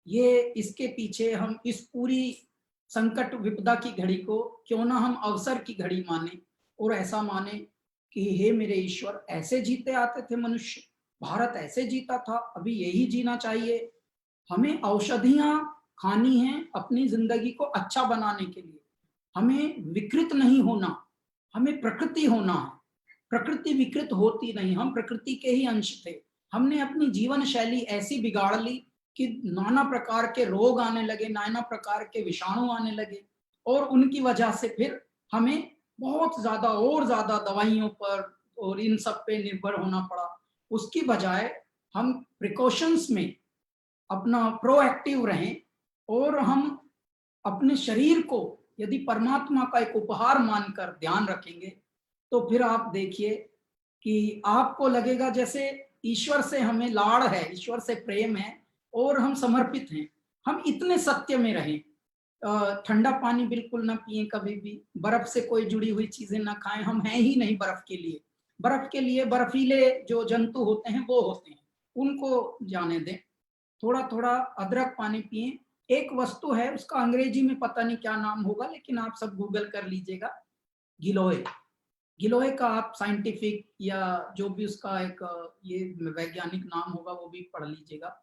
ये इसके पीछे हम इस पूरी संकट विपदा की घड़ी को क्यों ना हम अवसर की घड़ी माने और ऐसा माने कि हे मेरे ईश्वर, ऐसे जीते आते थे मनुष्य, भारत ऐसे जीता था, अभी यही जीना चाहिए। हमें औषधियां खानी हैं अपनी जिंदगी को अच्छा बनाने के लिए, हमें विकृत नहीं होना, हमें प्रकृति होना है। प्रकृति विकृत होती नहीं, हम प्रकृति के ही अंश थे। हमने अपनी जीवन शैली ऐसी बिगाड़ ली कि नाना प्रकार के रोग आने लगे, नाना प्रकार के विषाणु आने लगे, और उनकी वजह से फिर हमें बहुत ज्यादा और ज्यादा दवाइयों पर और इन सब पे निर्भर होना पड़ा। उसकी बजाय हम प्रिकॉशंस में अपना प्रोएक्टिव रहें और हम अपने शरीर को यदि परमात्मा का एक उपहार मानकर ध्यान रखेंगे, तो फिर आप देखिए कि आपको लगेगा जैसे ईश्वर से हमें लाड़ है, ईश्वर से प्रेम है और हम समर्पित हैं। हम इतने सत्य में रहें, ठंडा पानी बिल्कुल ना पिए, कभी भी बर्फ से कोई जुड़ी हुई चीजें ना खाएं, हम हैं ही नहीं बर्फ के लिए। बर्फ के लिए बर्फीले जो जंतु होते हैं वो होते हैं, उनको जाने दें। थोड़ा थोड़ा अदरक पानी पिए। एक वस्तु है, उसका अंग्रेजी में पता नहीं क्या नाम होगा, लेकिन आप सब गूगल कर लीजिएगा, गिलोय। गिलोय का आप साइंटिफिक या जो भी उसका एक ये वैज्ञानिक नाम होगा वो भी पढ़ लीजिएगा।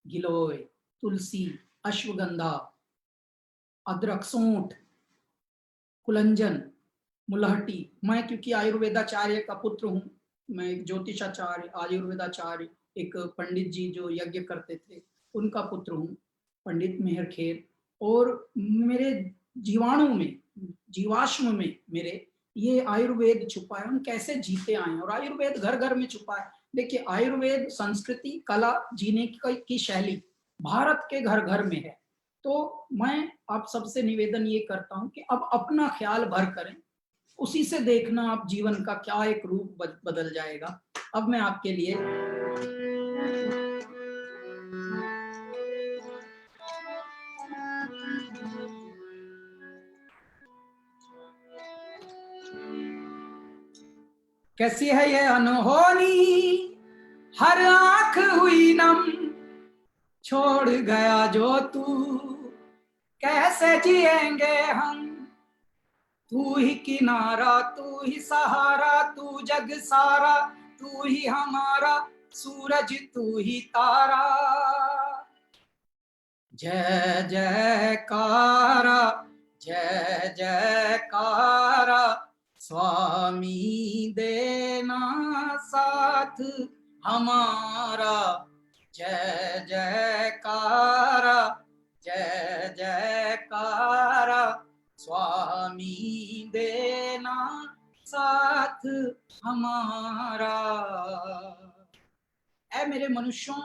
गिलोय, तुलसी, अश्वगंधा, अदरक, सूंठ, कुलंजन, मुलहटी। मैं क्योंकि आयुर्वेदाचार्य का पुत्र हूँ, मैं एक ज्योतिषाचार्य, आयुर्वेदाचार्य, एक पंडित जी जो यज्ञ करते थे उनका पुत्र हूँ, पंडित मेहर खेर। और मेरे जीवाणु में, जीवाश्म में मेरे ये आयुर्वेद छुपा है, हम कैसे जीते आए हैं, और आयुर्वेद घर घर में छुपा है। देखिए आयुर्वेद संस्कृति, कला, जीने की शैली भारत के घर घर में है। तो मैं आप सबसे निवेदन ये करता हूं कि अब अपना ख्याल भर करें, उसी से देखना आप जीवन का क्या एक रूप बदल जाएगा। अब मैं आपके लिए कैसी है ये अनहोनी, हर आंख हुई नम, छोड़ गया जो तू, कैसे जिएंगे हम, तू ही किनारा, तू ही सहारा, तू जग सारा, तू ही हमारा सूरज, तू ही तारा। जय जयकारा, जय जयकारा, स्वामी देना साथ हमारा। जय जयकारा, जय जयकारा, स्वामी देना साथ हमारा। ऐ मेरे मनुष्यों,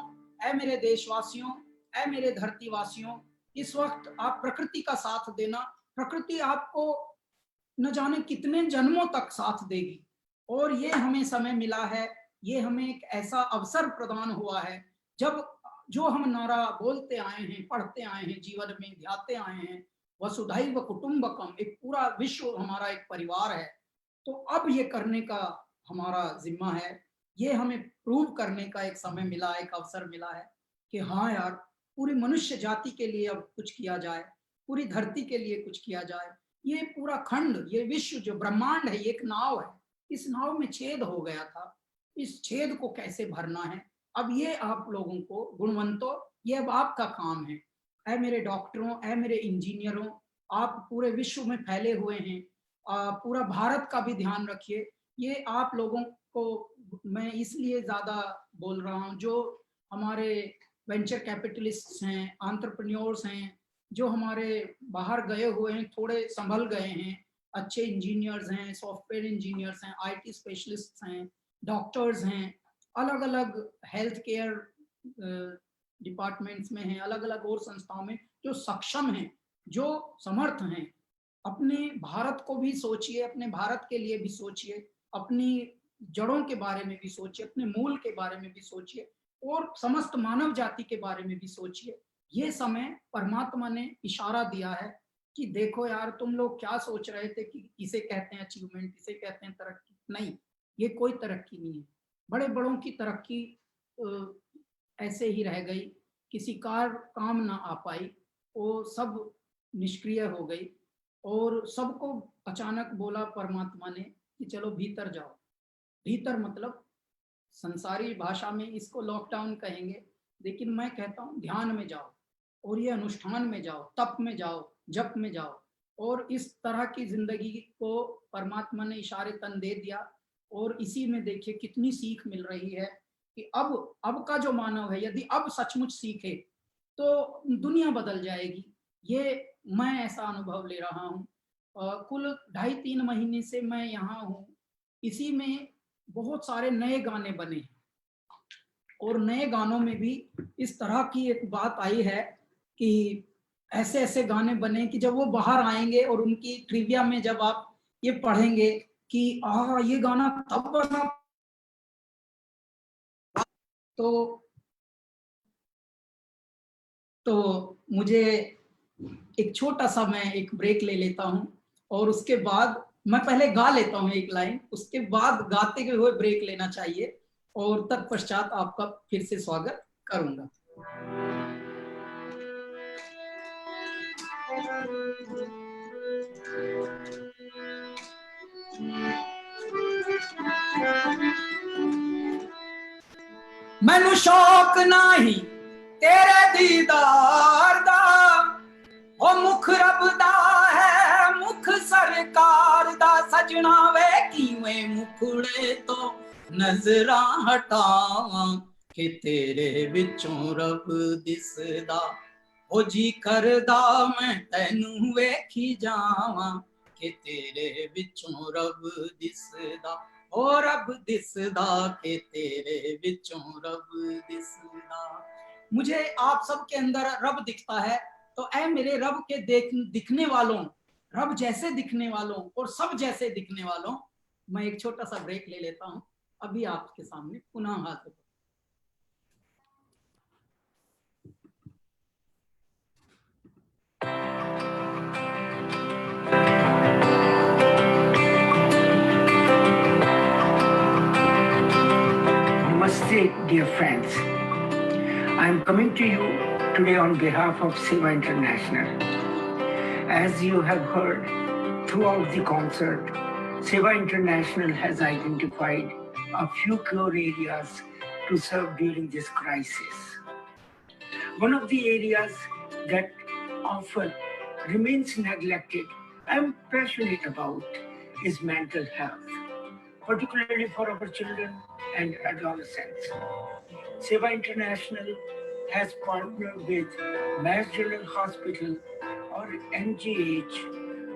ऐ मेरे देशवासियों, ऐ मेरे धरतीवासियों, इस वक्त आप प्रकृति का साथ देना। प्रकृति आपको न जाने कितने जन्मों तक साथ देगी, और ये हमें समय मिला है, ये हमें एक ऐसा अवसर प्रदान हुआ है जब जो हम नारा बोलते आए हैं, पढ़ते आए हैं, जीवन में ध्याते आए हैं, वसुधैव कुटुंबकम, एक पूरा विश्व हमारा एक परिवार है। तो अब ये करने का हमारा जिम्मा है, ये हमें प्रूव करने का एक समय मिला, एक अवसर मिला है कि हाँ यार, पूरी मनुष्य जाति के लिए अब कुछ किया जाए, पूरी धरती के लिए कुछ किया जाए। ये पूरा खंड, ये विश्व जो ब्रह्मांड है, ये एक नाव है, इस नाव में छेद हो गया था, इस छेद को कैसे भरना है, अब ये आप लोगों को गुणवंतों, ये अब आपका काम है। ऐ मेरे डॉक्टरों, ऐ मेरे इंजीनियरों, आप पूरे विश्व में फैले हुए हैं, पूरा भारत का भी ध्यान रखिए। ये आप लोगों को मैं इसलिए ज्यादा बोल रहा हूँ, जो हमारे वेंचर कैपिटलिस्ट्स हैं, एंटरप्रेन्योर्स हैं, जो हमारे बाहर गए हुए हैं, थोड़े संभल गए हैं, अच्छे इंजीनियर्स हैं, सॉफ्टवेयर इंजीनियर्स हैं, आईटी स्पेशलिस्ट्स हैं, डॉक्टर्स हैं, अलग अलग हेल्थ केयर डिपार्टमेंट्स में हैं, अलग अलग और संस्थाओं में जो सक्षम हैं, जो समर्थ हैं। अपने भारत को भी सोचिए, अपने भारत के लिए भी सोचिए, अपनी जड़ों के बारे में भी सोचिए, अपने मूल के बारे में भी सोचिए और समस्त मानव जाति के बारे में भी सोचिए। ये समय परमात्मा ने इशारा दिया है कि देखो यार, तुम लोग क्या सोच रहे थे कि इसे कहते हैं अचीवमेंट, इसे कहते हैं तरक्की। नहीं, ये कोई तरक्की नहीं है। बड़े बड़ों की तरक्की ऐसे ही रह गई, किसी काम ना आ पाई, वो सब निष्क्रिय हो गई और सबको अचानक बोला परमात्मा ने कि चलो भीतर जाओ। भीतर मतलब संसारी भाषा में इसको लॉकडाउन कहेंगे, लेकिन मैं कहता हूँ ध्यान में जाओ और ये अनुष्ठान में जाओ, तप में जाओ, जप में जाओ। और इस तरह की जिंदगी को परमात्मा ने इशारे तन दे दिया और इसी में देखिए कितनी सीख मिल रही है कि अब का जो मानव है यदि अब सचमुच सीखे तो दुनिया बदल जाएगी। ये मैं ऐसा अनुभव ले रहा हूँ। कुल 2.5-3 महीने से मैं यहाँ हूँ। इसी में बहुत सारे नए गाने बने हैं और नए गानों में भी इस तरह की एक बात आई है कि ऐसे ऐसे गाने बने कि जब वो बाहर आएंगे और उनकी ट्रिविया में जब आप ये पढ़ेंगे कि ये गाना तब बना, तो मुझे एक छोटा सा मैं एक ब्रेक ले लेता हूं और उसके बाद मैं पहले गा लेता हूं एक लाइन, उसके बाद गाते हुए ब्रेक लेना चाहिए और तत्पश्चात आपका फिर से स्वागत करूंगा। मैनू शौक नाही तेरे दीदार दा, ओ मुख रब दा है मुख सरकार दा, सजना वे किवें मुखड़े तो नजरां हटावां कि तेरे विचों रब दिसदा, ओ जी करदा मैं तैनू वेखी जावां कि तेरे विचों रब दिसदा, ओ रब दिसदा के तेरे विचों रब दिसदा। मुझे आप सबके अंदर रब दिखता है, तो ऐ मेरे रब के दिखने वालों, रब जैसे दिखने वालों और सब जैसे दिखने वालों, मैं एक छोटा सा ब्रेक ले लेता हूं, अभी आपके सामने पुनः हाजिर। Namaste, dear friends. I am coming to you today on behalf of Seva International. As you have heard throughout the concert, Seva International has identified a few core areas to serve during this crisis. One of the areas that often remains neglected and passionate about is mental health, particularly for our children and adolescents. Seva International has partnered with Mass General Hospital or MGH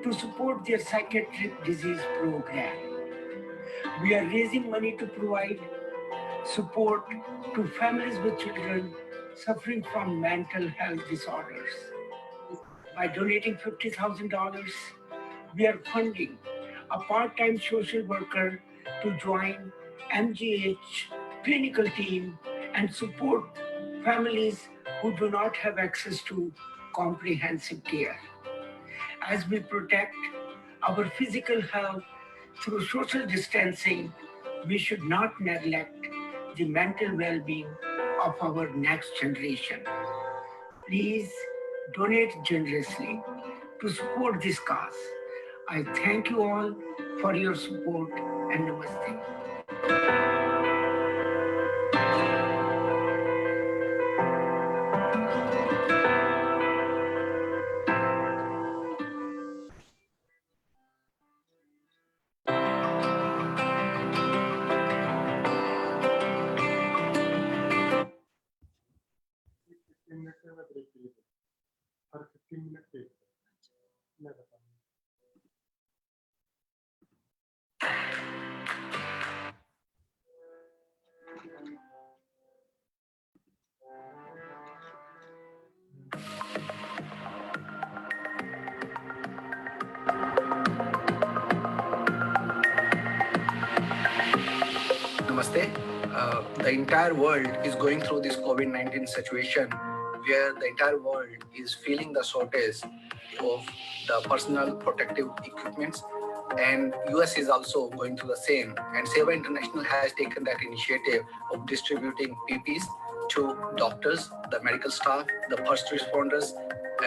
to support their psychiatric disease program. We are raising money to provide support to families with children suffering from mental health disorders. By donating $50,000, we are funding a part-time social worker to join MGH clinical team and support families who do not have access to comprehensive care. As we protect our physical health through social distancing, we should not neglect the mental well-being of our next generation. Please donate generously to support this cause. I thank you all for your support and namaste. एक के लिए हर 15 minute पे मैं बताऊंगा। Namaste. The entire world is going through this COVID-19 situation where the entire world is feeling the shortage of the personal protective equipments, and US is also going through the same. And Seva International has taken that initiative of distributing PPEs to doctors, the medical staff, the first responders,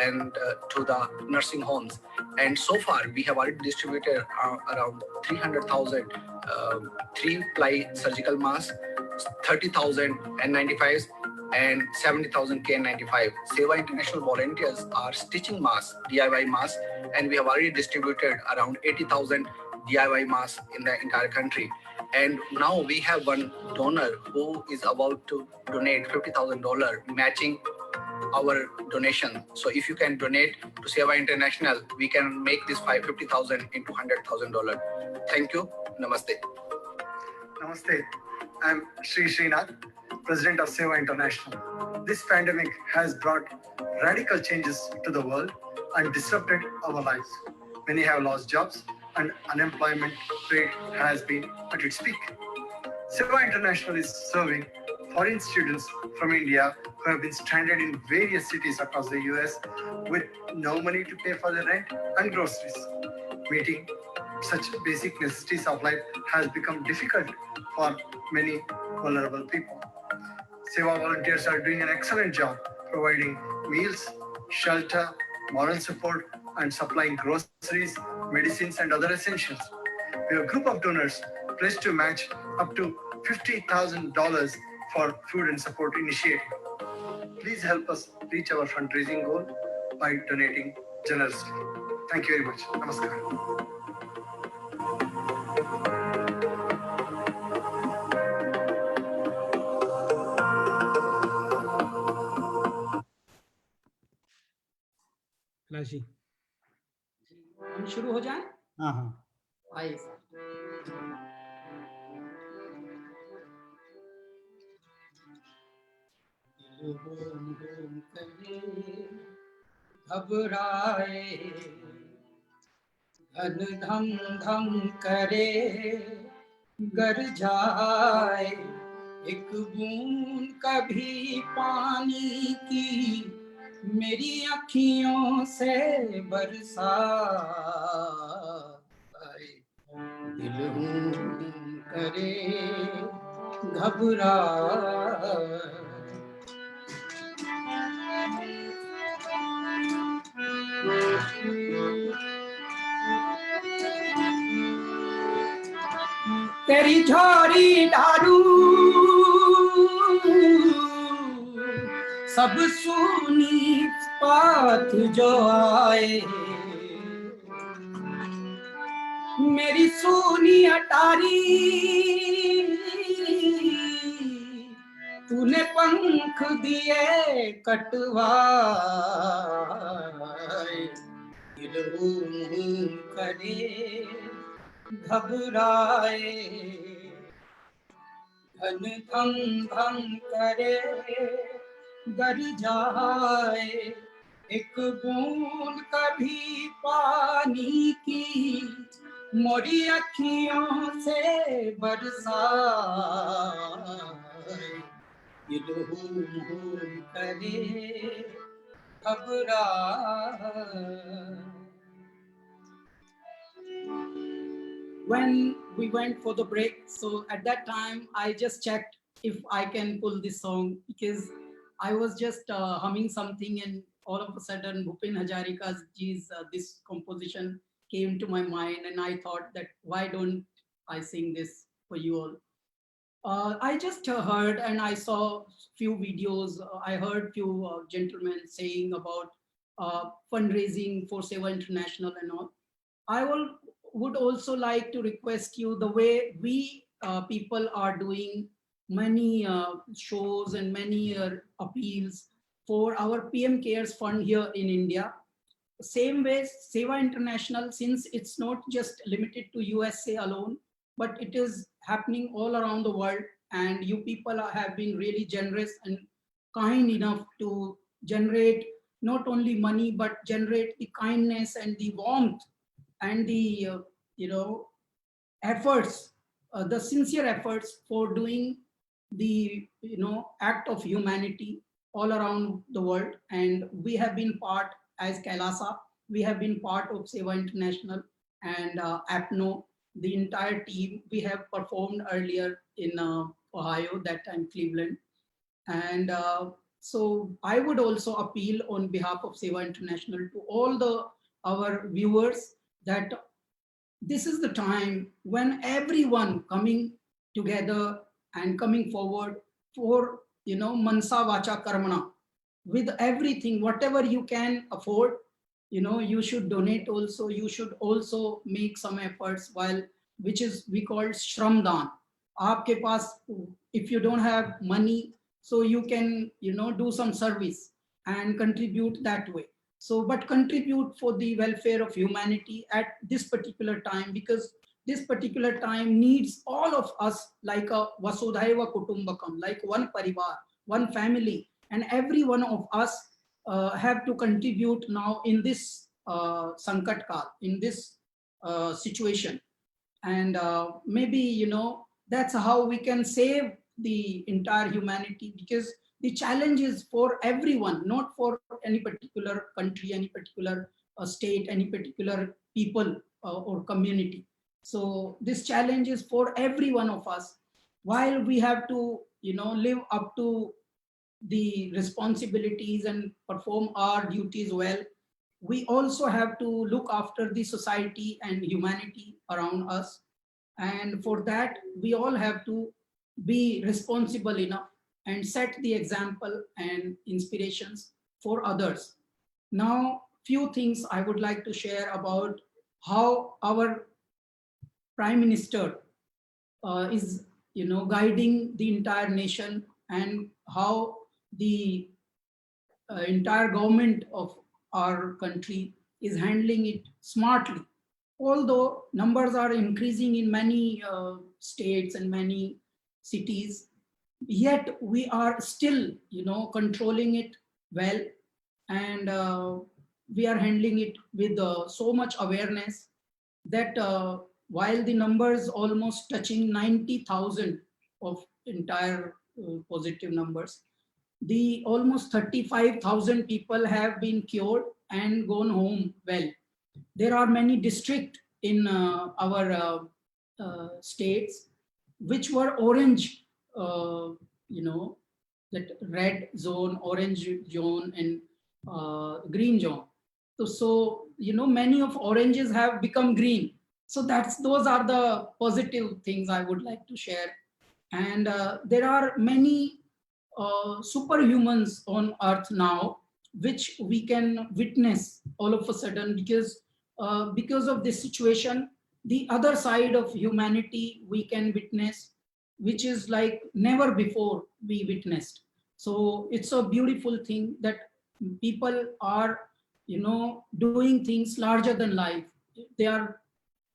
and to the nursing homes. And so far, we have already distributed around 300,000 three-ply surgical masks, 30,000 N95s, and 70,000 KN95. Seva International volunteers are stitching masks, DIY masks, and we have already distributed around 80,000 DIY masks in the entire country. And now we have one donor who is about to donate $50,000, matching our donation. So if you can donate to Seva International, we can make this $50,000 into $100,000. Thank you. Namaste. Namaste. I'm Sri Srinath, President of Seva International. This pandemic has brought radical changes to the world and disrupted our lives. Many have lost jobs and unemployment rate has been at its peak. Seva International is serving foreign students from India who have been stranded in various cities across the US with no money to pay for the rent and groceries. Meeting such basic necessities of life has become difficult for many vulnerable people. Seva volunteers are doing an excellent job providing meals, shelter, moral support, and supplying groceries, medicines, and other essentials. We have a group of donors pledged to match up to $50,000 for food and support initiative. Please help us reach our fundraising goal by donating generously. Thank you very much. Namaskar. राशि। हम शुरू हो जाएं? हाँ हाँ। आइए sir. घबराए धन धम धम करे गर जाए एक बूंद कभी पानी की मेरी अखियों से बरसाए दिल करे घबराए तेरी झोरी दारू सब सुनी पात जो आए मेरी सुनी अटारी तूने पंख दिए कटवाए दिल करे घबराए धन धम धम करे गर जाए एक बूंद कभी पानी की मोरी अखियों से बरसाए दिल करे घबराए. When we went for the break, so at that time I just checked if I can pull this song because I was just humming something and all of a sudden Bhupin Hazarika's this composition came to my mind and I thought that why don't I sing this for you all. I just heard and I saw few videos. I heard few gentlemen saying about fundraising for Seva International and all. I would also like to request you the way we people are doing many shows and many appeals for our PM Cares Fund here in India. Same way, Seva International, since it's not just limited to USA alone, but it is happening all around the world, and you people have been really generous and kind enough to generate not only money, but generate the kindness and the warmth and the efforts, the sincere efforts for doing the act of humanity all around the world. And we have been part, as Kailasa, we have been part of Seva International and APNO, the entire team. We have performed earlier in Ohio, that time Cleveland. And so I would also appeal on behalf of Seva International to all our viewers that this is the time when everyone coming together and coming forward for mansa vacha karmana, with everything, whatever you can afford, you should donate also. You should also make some efforts, while which is we call shramdan. Aapke paas, if you don't have money, so you can do some service and contribute that way. So, but contribute for the welfare of humanity at this particular time, because this particular time needs all of us, like a Vasudhaiva Kutumbakam, like one parivar, one family, and every one of us have to contribute now in this Sankat Kal, in this situation. And maybe, that's how we can save the entire humanity, because the challenge is for everyone, not for any particular country, any particular state, any particular people or community. So this challenge is for every one of us. While we have to, live up to the responsibilities and perform our duties well, we also have to look after the society and humanity around us. And for that, we all have to be responsible enough and set the example and inspirations for others. Now, few things I would like to share about how our Prime Minister is, guiding the entire nation, and how the entire government of our country is handling it smartly. Although numbers are increasing in many states and many cities, yet we are still, controlling it well, and we are handling it with so much awareness that while the numbers almost touching 90,000 of entire positive numbers, the almost 35,000 people have been cured and gone home well. There are many districts in our states which were orange, that red zone, orange zone, and green zone. So many of oranges have become green. So those are the positive things I would like to share. And there are many superhumans on earth now, which we can witness all of a sudden, because of this situation, the other side of humanity we can witness, which is like never before we witnessed. So it's a beautiful thing that people are, doing things larger than life.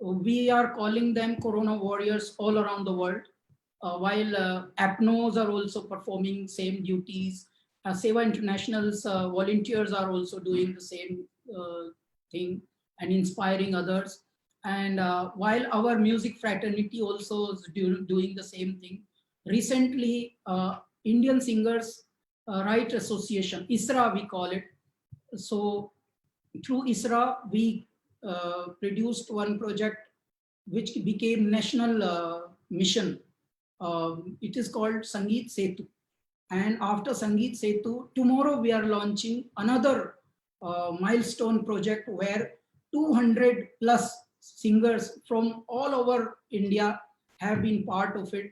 We are calling them Corona warriors all around the world, while APNOs are also performing same duties. Seva International's volunteers are also doing the same thing and inspiring others. And while our music fraternity also is doing the same thing. Recently, Indian Singers Right Association, ISRA we call it. So through ISRA, we produced one project which became national mission. It is called Sangeet Setu. And after Sangeet Setu, tomorrow we are launching another milestone project where 200 plus singers from all over India have been part of it.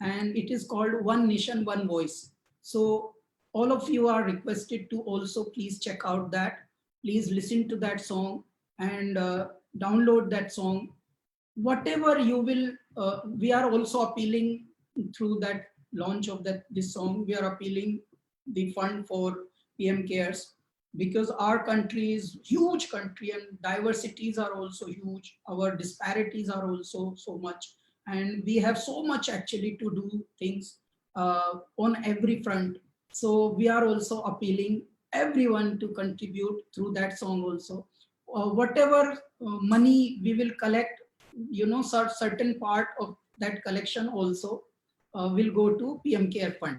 And it is called One Nation, One Voice. So all of you are requested to also please check out that. Please listen to that song and download that song. Whatever you will, we are also appealing through that launch of this song, we are appealing the fund for PM Cares, because our country is huge country and diversities are also huge. Our disparities are also so much, and we have so much actually to do things on every front. So we are also appealing everyone to contribute through that song also. Whatever money we will collect, certain part of that collection also will go to PM Care Fund.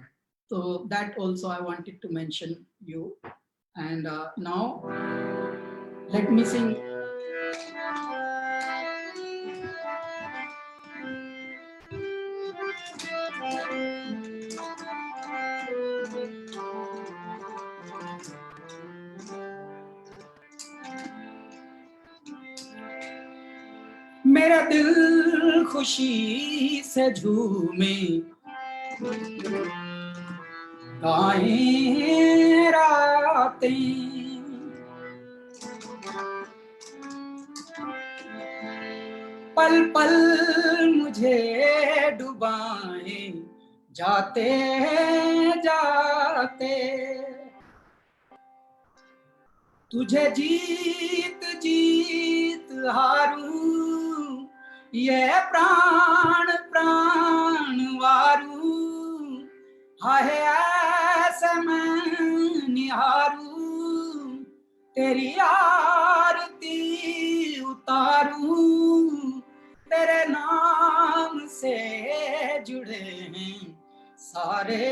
So that also I wanted to mention you. And now let me sing. मेरा दिल खुशी से झूमे, गाएं रातें, पल पल मुझे डुबाएं जाते जाते, तुझे जीत जीत हारूं, ये प्राण प्राण वारूं, हाय ऐसे मैं निहारूं, तेरी आरती उतारूं, तेरे नाम से जुड़े हैं सारे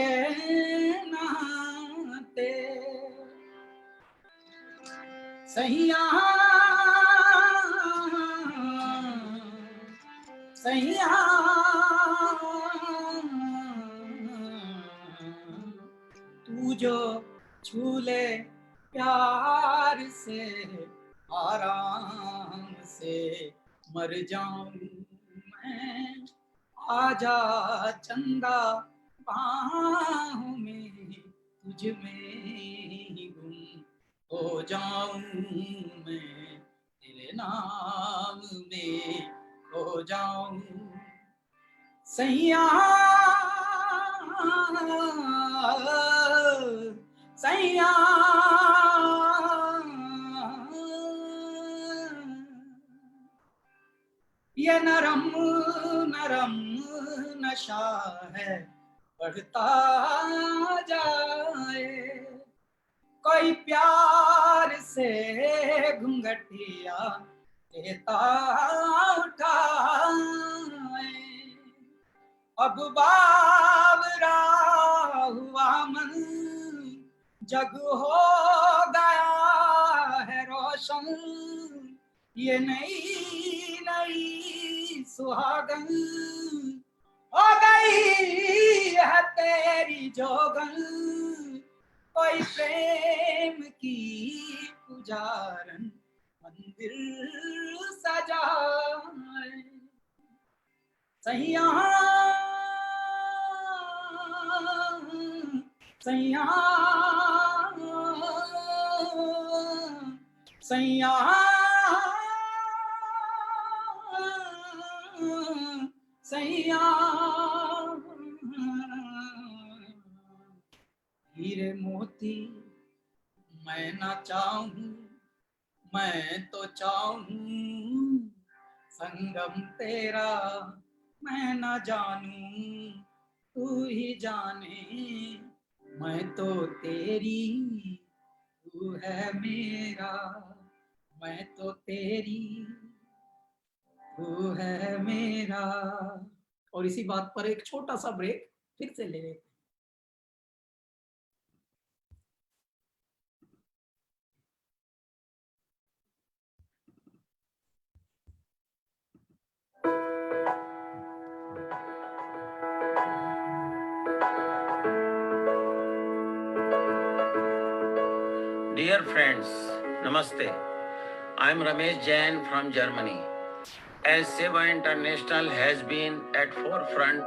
नाते। सैया सैया तू जो छू ले प्यार से, आराम से मर जाऊं मैं, आजा चंदा बाहों में, तुझ में ही गुम हो जाऊं मैं, तेरे नाम में हो जाऊं। सैया सैया ये नरम नरम नशा है बढ़ता जाए, कोई प्यार से घूंघटिया देता उठाए, अब बावरा हुआ मन जग हो गया है रोशन, ये नई नई सुहागन हो गई है तेरी जोगन, कोई प्रेम की पुजारन मंदिर सजाए। सैया सैया सैया सैया हीरे मोती मैं ना चाहूं, मैं तो चाहूं संगम तेरा मैं ना जानूं, तू ही जाने मैं तो तेरी, तू है मेरा, मैं तो तेरी, तू है मेरा। और इसी बात पर एक छोटा सा ब्रेक फिर से ले लेते। Dear friends, Namaste. I am Ramesh Jain from Germany. As Seva International has been at forefront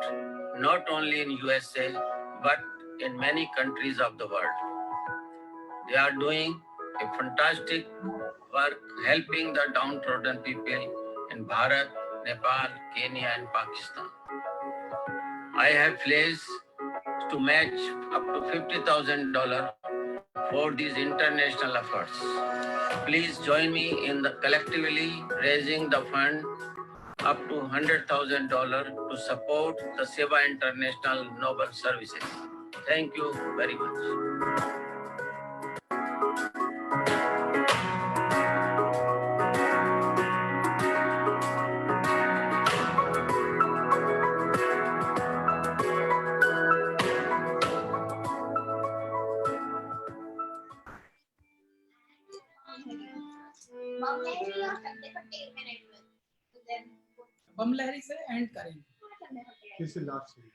not only in USA but in many countries of the world. They are doing a fantastic work helping the downtrodden people in Bharat, Nepal, Kenya and Pakistan. I have pledged to match up to $50,000 for these international efforts. Please join me in the collectively raising the fund up to $100,000 to support the Seva International Noble Services. Thank you very much. बम लहरी से and करेंगे. This is last scene.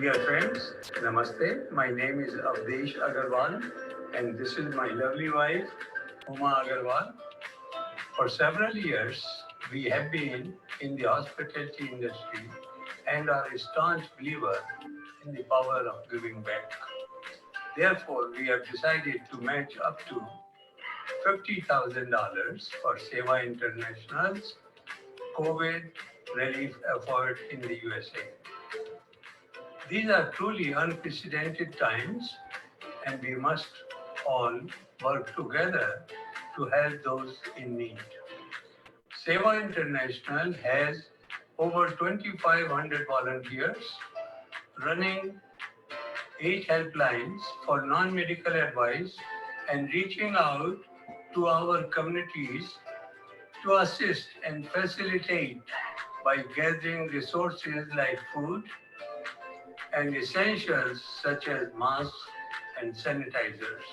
Dear friends, Namaste. My name is Avdesh Agarwal, and this is my lovely wife, Uma Agarwal. For several years, we have been in the hospitality industry and are a staunch believer in the power of giving back. Therefore, we have decided to match up to $50,000 for Seva International's COVID relief effort in the USA. These are truly unprecedented times, and we must all work together to help those in need. Seva International has over 2,500 volunteers running 8 helplines for non-medical advice and reaching out to our communities to assist and facilitate by gathering resources like food and essentials such as masks and sanitizers.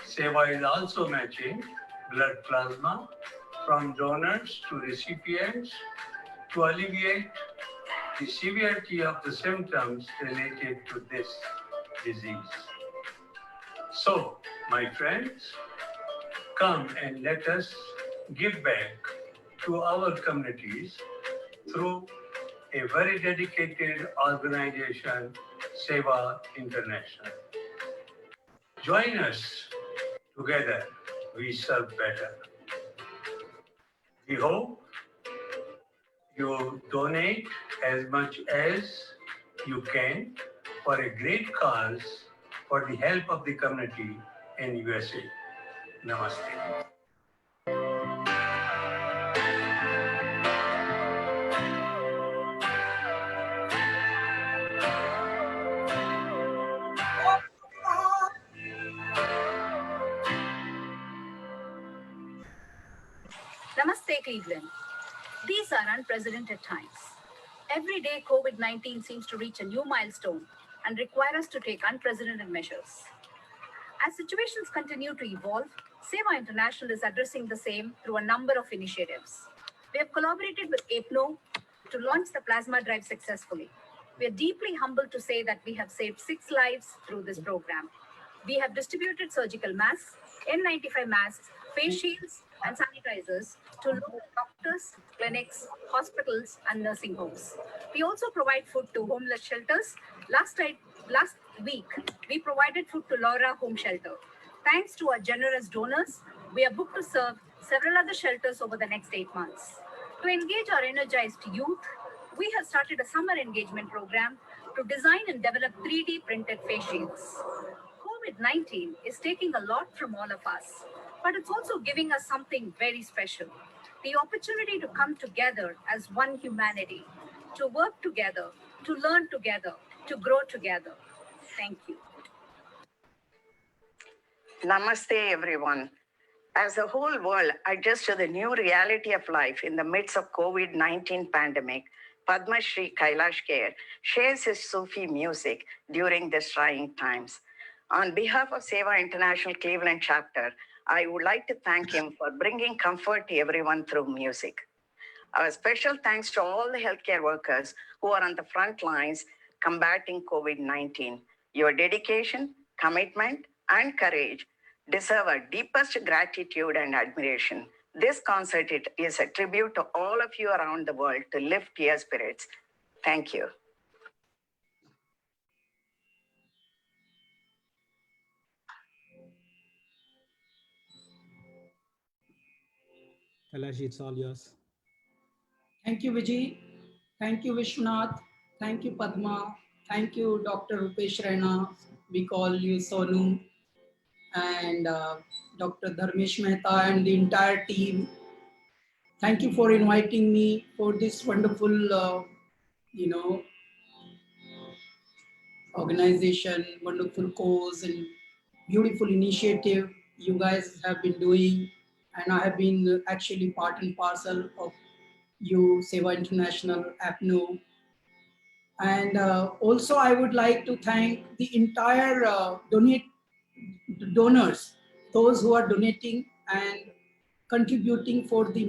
Seva is also matching blood plasma from donors to recipients to alleviate the severity of the symptoms related to this disease. So, my friends, come and let us give back to our communities through a very dedicated organization, Seva International. Join us. Together, we serve better. We hope you donate as much as you can for a great cause for the help of the community in USA. Namaste. Namaste, Cleveland. These are unprecedented times. Every day, COVID-19 seems to reach a new milestone and require us to take unprecedented measures. As situations continue to evolve, Seva International is addressing the same through a number of initiatives. We have collaborated with APNO to launch the plasma drive successfully. We are deeply humbled to say that we have saved 6 lives through this program. We have distributed surgical masks, N95 masks, face shields, and sanitizers to local doctors, clinics, hospitals, and nursing homes. We also provide food to homeless shelters. Last week, we provided food to Laura Home Shelter. Thanks to our generous donors, we are booked to serve several other shelters over the next 8 months. To engage our energized youth, we have started a summer engagement program to design and develop 3D printed face shields. COVID-19 is taking a lot from all of us, but it's also giving us something very special. The opportunity to come together as one humanity, to work together, to learn together, to grow together. Thank you. Namaste, everyone. As the whole world adjusts to the new reality of life in the midst of COVID-19 pandemic, Padma Shri Kailash Kher shares his Sufi music during these trying times. On behalf of Seva International Cleveland chapter, I would like to thank him for bringing comfort to everyone through music. Our special thanks to all the healthcare workers who are on the front lines combating COVID-19. Your dedication, commitment, and courage deserve our deepest gratitude and admiration. This concert is a tribute to all of you around the world to lift your spirits. Thank you. Kailash, it's all yours. Thank you, Vijay. Thank you, Vishwanath. Thank you, Padma. Thank you, Dr. Rupesh Raina. We call you Sonu. And Dr. Dharmesh Mehta and the entire team. Thank you for inviting me for this wonderful, organization, wonderful cause and beautiful initiative you guys have been doing. And I have been actually part and parcel of you, Seva International, APNO. And also I would like to thank the entire donors, those who are donating and contributing for the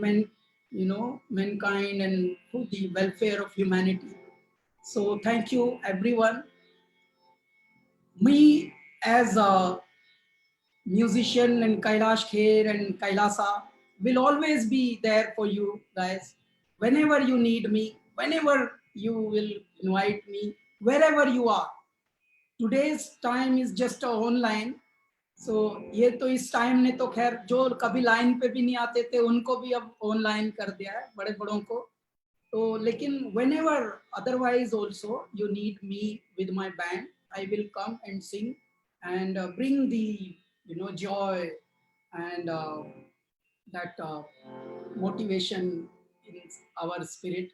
mankind and for the welfare of humanity. So thank you, everyone. Me as a musician and Kailash Kher and Kailasa will always be there for you guys. Whenever you need me, whenever you will invite me, wherever you are. Today's time is just online. So ये तो इस time ने तो खैर जो कभी line पे भी नहीं आते थे उनको भी अब ऑनलाइन कर दिया है, बड़े बड़ों को. तो लेकिन whenever otherwise also you need me with my band, I will come and sing and bring the joy and that motivation in our spirit,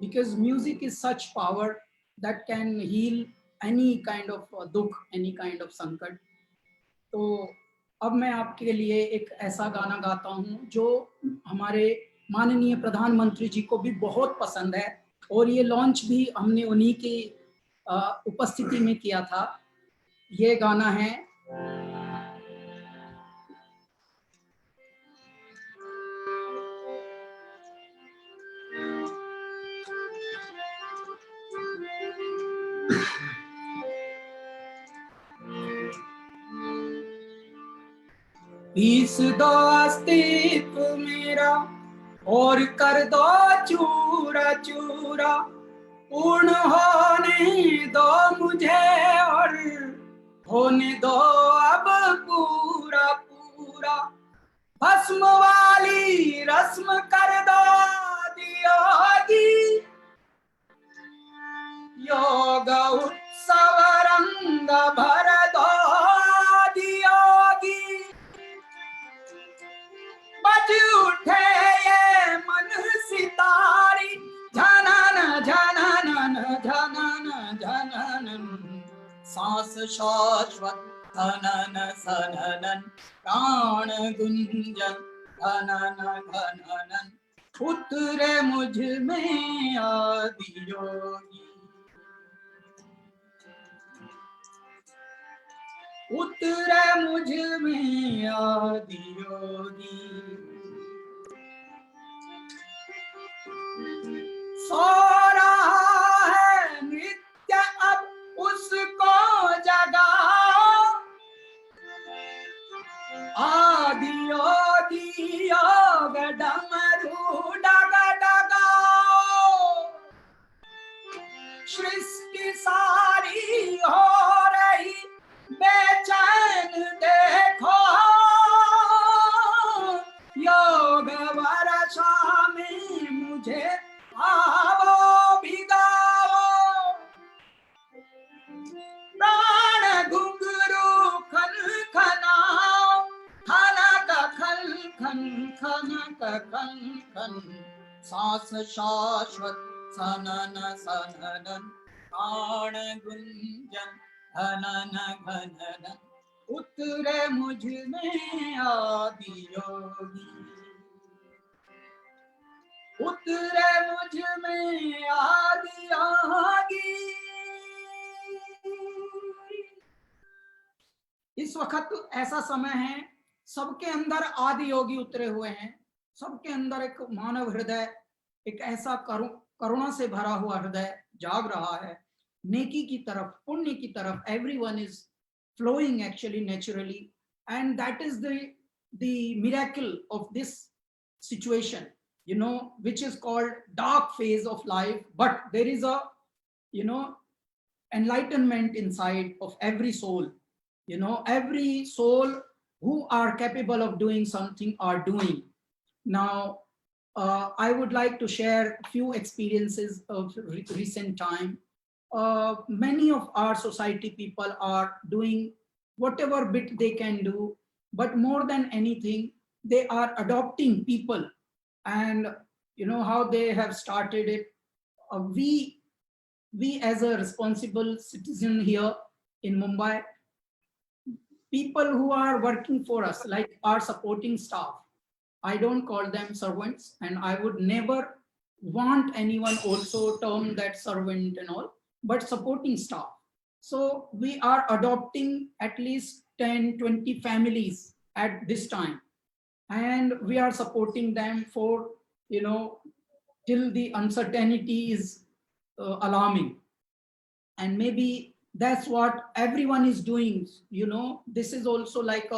because music is such power that can heal any kind of dukh, any kind of sankat. तो अब मैं आपके लिए एक ऐसा गाना गाता हूँ जो हमारे माननीय प्रधानमंत्री जी को भी बहुत पसंद है और ये लॉन्च भी हमने उन्हीं की उपस्थिति में किया था. ये गाना है पीस दो अस्तित्व मेरा और कर दो चूरा चूरा, पूर्ण होने दो मुझे और होने दो अब पूरा पूरा. भस्म वाली रस्म कर दो दियोगी, योग उत्सव रंग भर दो दियोगी. बज उठे ये मन सितारी, झनन झनन झनन झनन, सांस शाश्वत धनन सनन, प्राण गुंजन धनन घनन, उतरे मुझ में आदि योगी, उतरे मुझ में आदि योगी. सो रहा है नृत्य अब उसको जगाओ, आदि योगी योग डमरू डग डगाओ. सृष्टि सारी हो रही बेचैन देखो, योग वर्षा में मुझे आवो भिगाओ. प्राण घुंघरू खन खनाओ, खनक खन खन खनक खन खन, सांस शाश्वत सनन सनन, प्राण गुंजन घनन घनन, उतरे मुझ में आदि योगी, उतरे मुझ में आदि योगी. इस वक्त ऐसा समय है, सबके अंदर आदि योगी उतरे हुए हैं. सबके अंदर एक मानव हृदय एक ऐसा करुणा से भरा हुआ हृदय जाग रहा है, नेकी की तरफ, पुण्य की तरफ. Everyone is flowing actually naturally, and that is the miracle of this situation, which is called dark phase of life, but there is a, enlightenment inside of every soul. Every soul who are capable of doing something are doing. Now, I would like to share a few experiences of recent time. Many of our society people are doing whatever bit they can do, but more than anything, they are adopting people. And how they have started it. We as a responsible citizen here in Mumbai, people who are working for us, like our supporting staff, I don't call them servants, and I would never want anyone also term that servant and all, but supporting staff. So we are adopting at least 10, 20 families at this time, and we are supporting them for, till the uncertainty is alarming. And maybe that's what everyone is doing. This is also like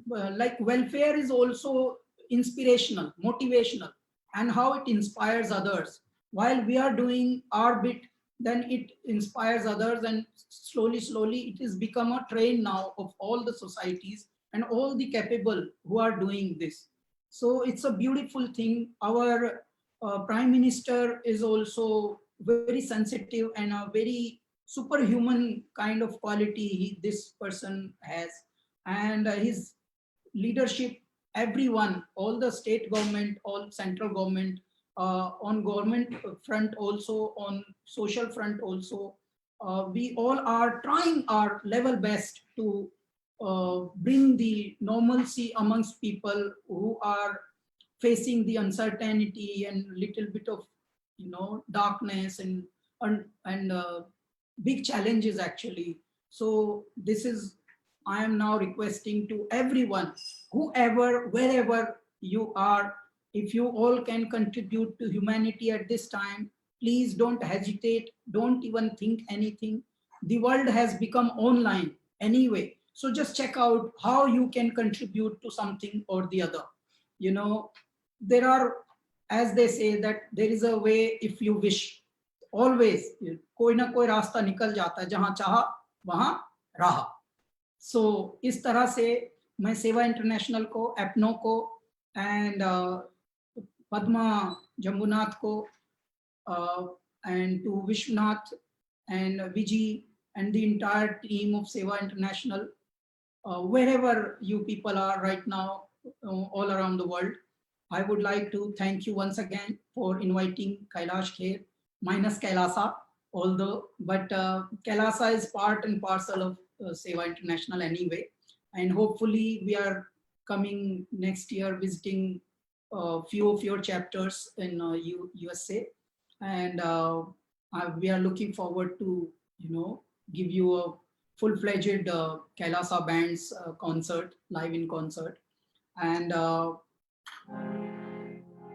welfare is also inspirational, motivational, and how it inspires others. While we are doing our bit, then it inspires others, and slowly it has become a trend now of all the societies and all the capable who are doing this. So it's a beautiful thing. Our Prime Minister is also very sensitive, and a very superhuman kind of quality this person has. And his leadership, everyone, all the state government, all central government, on government front also, on social front also, we all are trying our level best to bring the normalcy amongst people who are facing the uncertainty and little bit of darkness and big challenges actually. So this is, I am now requesting to everyone, whoever, wherever you are, if you all can contribute to humanity at this time, please don't hesitate, don't even think anything. The world has become online anyway, so just check out how you can contribute to something or the other. There are, as they say, that there is a way if you wish. Always कोई ना कोई रास्ता निकल जाता है, जहां चाहा वहां राह. So इस तरह से मैं सेवा इंटरनेशनल को, एपनो को, एंड पद्मा जम्बूनाथ को, and to Vishwanath and Viji and the entire team of Seva International, wherever you people are right now, all around the world, I would like to thank you once again for inviting Kailash Kher, minus Kailasa, although, but Kailasa is part and parcel of Seva International anyway. And hopefully we are coming next year visiting a few of your chapters in USA. And we are looking forward to, give you a full-fledged Kailasa Bands concert, live in concert. And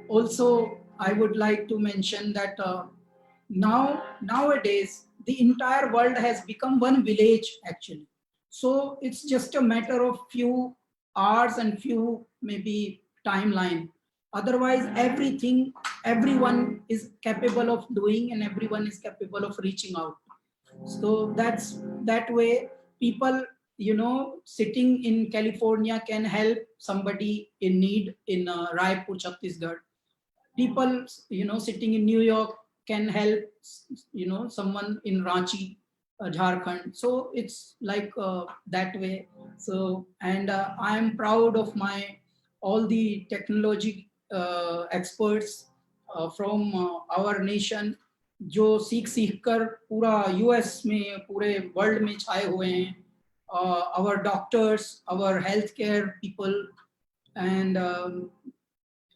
also, I would like to mention that nowadays, the entire world has become one village actually. So it's just a matter of few hours and few maybe timeline. Otherwise, everyone is capable of doing, and everyone is capable of reaching out. So that's that way. People, sitting in California can help somebody in need in Raipur, Chhattisgarh. People, sitting in New York can help, someone in Ranchi, Jharkhand. So it's like that way. So, and I am proud of all the technology experts from our nation, जो सीख कर पूरा US में, पूरे world में छाए हुए हैं. Our doctors, our healthcare people, and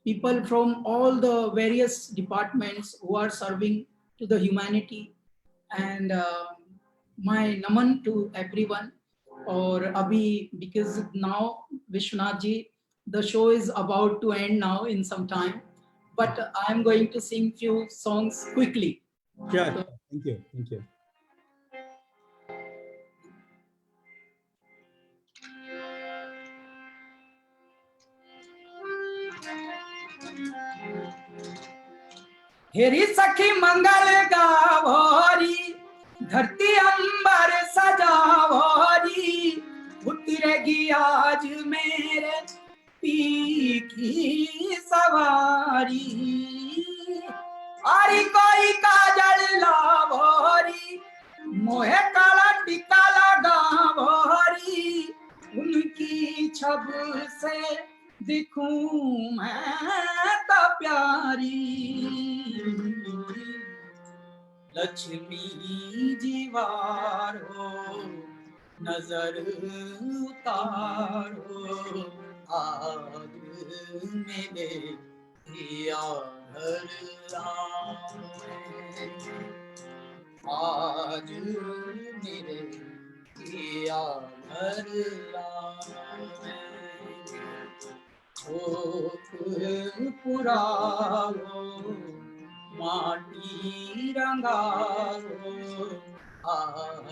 people from all the various departments who are serving to the humanity. And my naman to everyone. Or abhi, because now Vishwanath ji, the show is about to end now in some time. but I'm going to sing few songs quickly. Sure. Thank you. Thank you. हेरी सखी मंगल गावोरी, धरती अंबर सजावोरी, उतरेगी आज मेरे P की सवारी। आरी कोई काजल लावोरी, मोहे काला टीका लगावोरी, उनकी छब से दिखूं मैं तो प्यारी। लक्ष्मी जीवारो नजर उतारो, आज मेरे पिया घर आए, आज मेरे पिया घर आए। पुराओ माटी रंगाओ, आज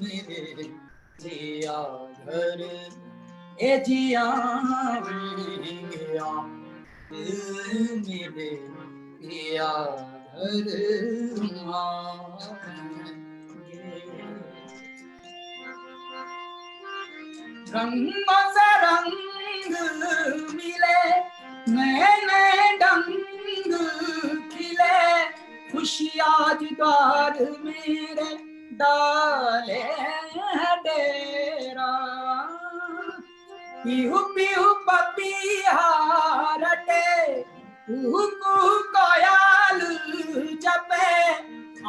मेरे जिया घर ए जिया मेरे पिया घर रंगों से रंग मिले, नए नए डंग खिले, खुशी आज द्वार मेरे डाले है डेरा। पीहू पीहू पपिया रटे, कुहू कुहू कोयल जपे,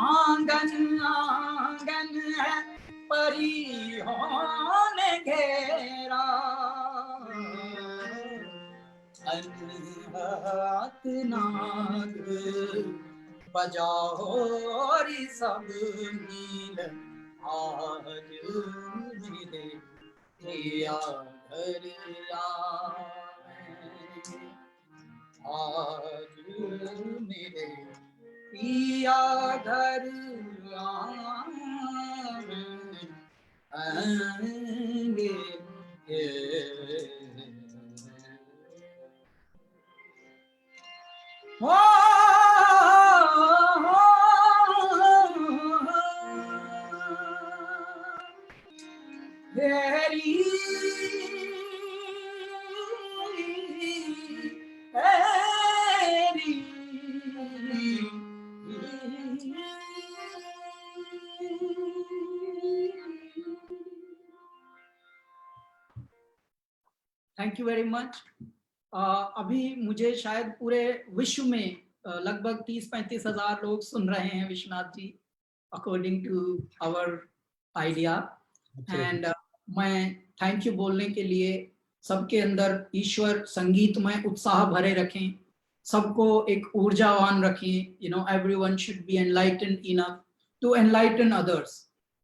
आंगन आंगन है परियों ने घेरा। अनहत नाद बजाओ री सब नील, आज मेरे पिया घर आए, आज मेरे पिया घर आएंगे। हो तेरी थैंक यू वेरी मच। अभी मुझे शायद पूरे विश्व में लगभग 30-35 हजार लोग सुन रहे हैं Vishwanath ji, according to our idea. And मैं थैंक यू बोलने के लिए सबके अंदर ईश्वर संगीतमय उत्साह भरे रखें, सबको एक ऊर्जावान रखें। You know, everyone should be enlightened enough to enlighten others.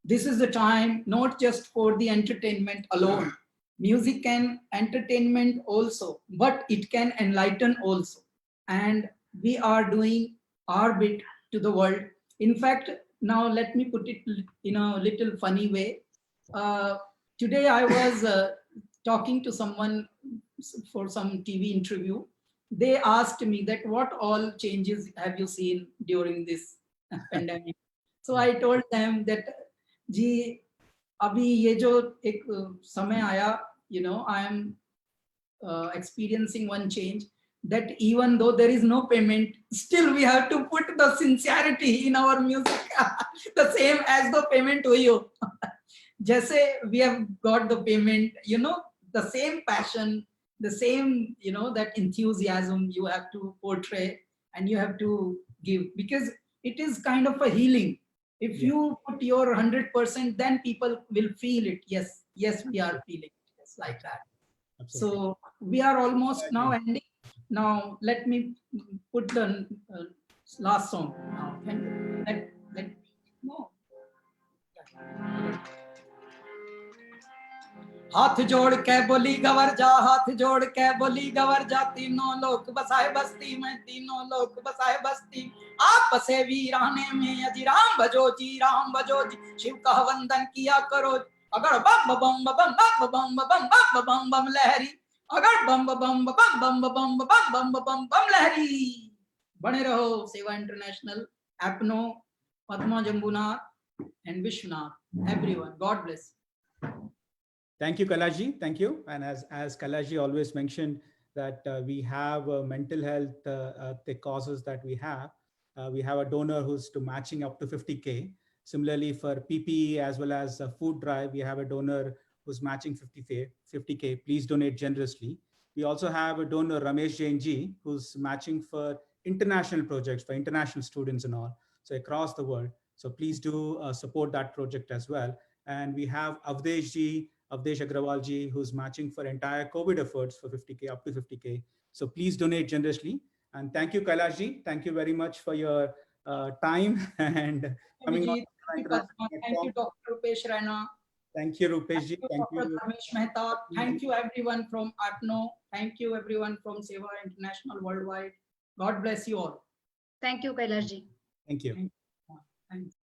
This is the time not just for the entertainment alone. Music can entertainment also, but it can enlighten also. And we are doing our bit to the world. In fact, now let me put it in a little funny way. Today I was talking to someone for some TV interview. They asked me that what all changes have you seen during this pandemic? So I told them that जी अभी ये जो एक समय आया, you know, I am experiencing one change that even though there is no payment, still we have to put the sincerity in our music the same as the payment हुई हो। जैसे we have got the payment, you know, the same passion, the same, you know, that enthusiasm you have to portray and you have to give, because it is kind of a healing. If you put your 100%, then people will feel it. Yes, yes, we are feeling it. Yes, like that. Absolutely. So we are almost now ending. Now let me put the last song. Now, no. हाथ जोड़ के बोली गवर जा, हाथ जोड़ के बोली गवर जा, तीनों लोक बसाए बस्ती में, तीनों लोक बसाए बस्ती। आप बसे वीराने में, अजी राम भजो जी, राम भजो जी, शिव का वंदन किया करो। अगर बम बम बम बम बम बम बम बम बम लहरी, अगर बम बम बम बम बम बम बम बम लहरी। बने रहो सेवा इंटरनेशनल, एपनो, Padma Jambunath and Vishwanath, everyone. God bless. Thank you, Kailash. Thank you. And as Kailash always mentioned, that we have mental health the causes that we have. We have a donor who's to matching up to 50K. Similarly, for PPE as well as food drive, we have a donor who's matching 50K. Please donate generously. We also have a donor, Ramesh Jain ji, who's matching for international projects, for international students and all, so across the world. So please do support that project as well. And we have Avdesh ji, Avdesh Agrawal ji, who's matching for entire COVID efforts for 50K, up to 50K. So please donate generously. And thank you, Kailash ji. Thank you very much for your time and coming on. Thank you, Dr. Rupesh Raina. Thank you, Rupesh ji. Thank Dr. you. Dharmesh Mehta. Thank you, everyone from APNO. Thank you, everyone from Seva International Worldwide. God bless you all. Thank you, Kailash ji. Thank you. Thank you.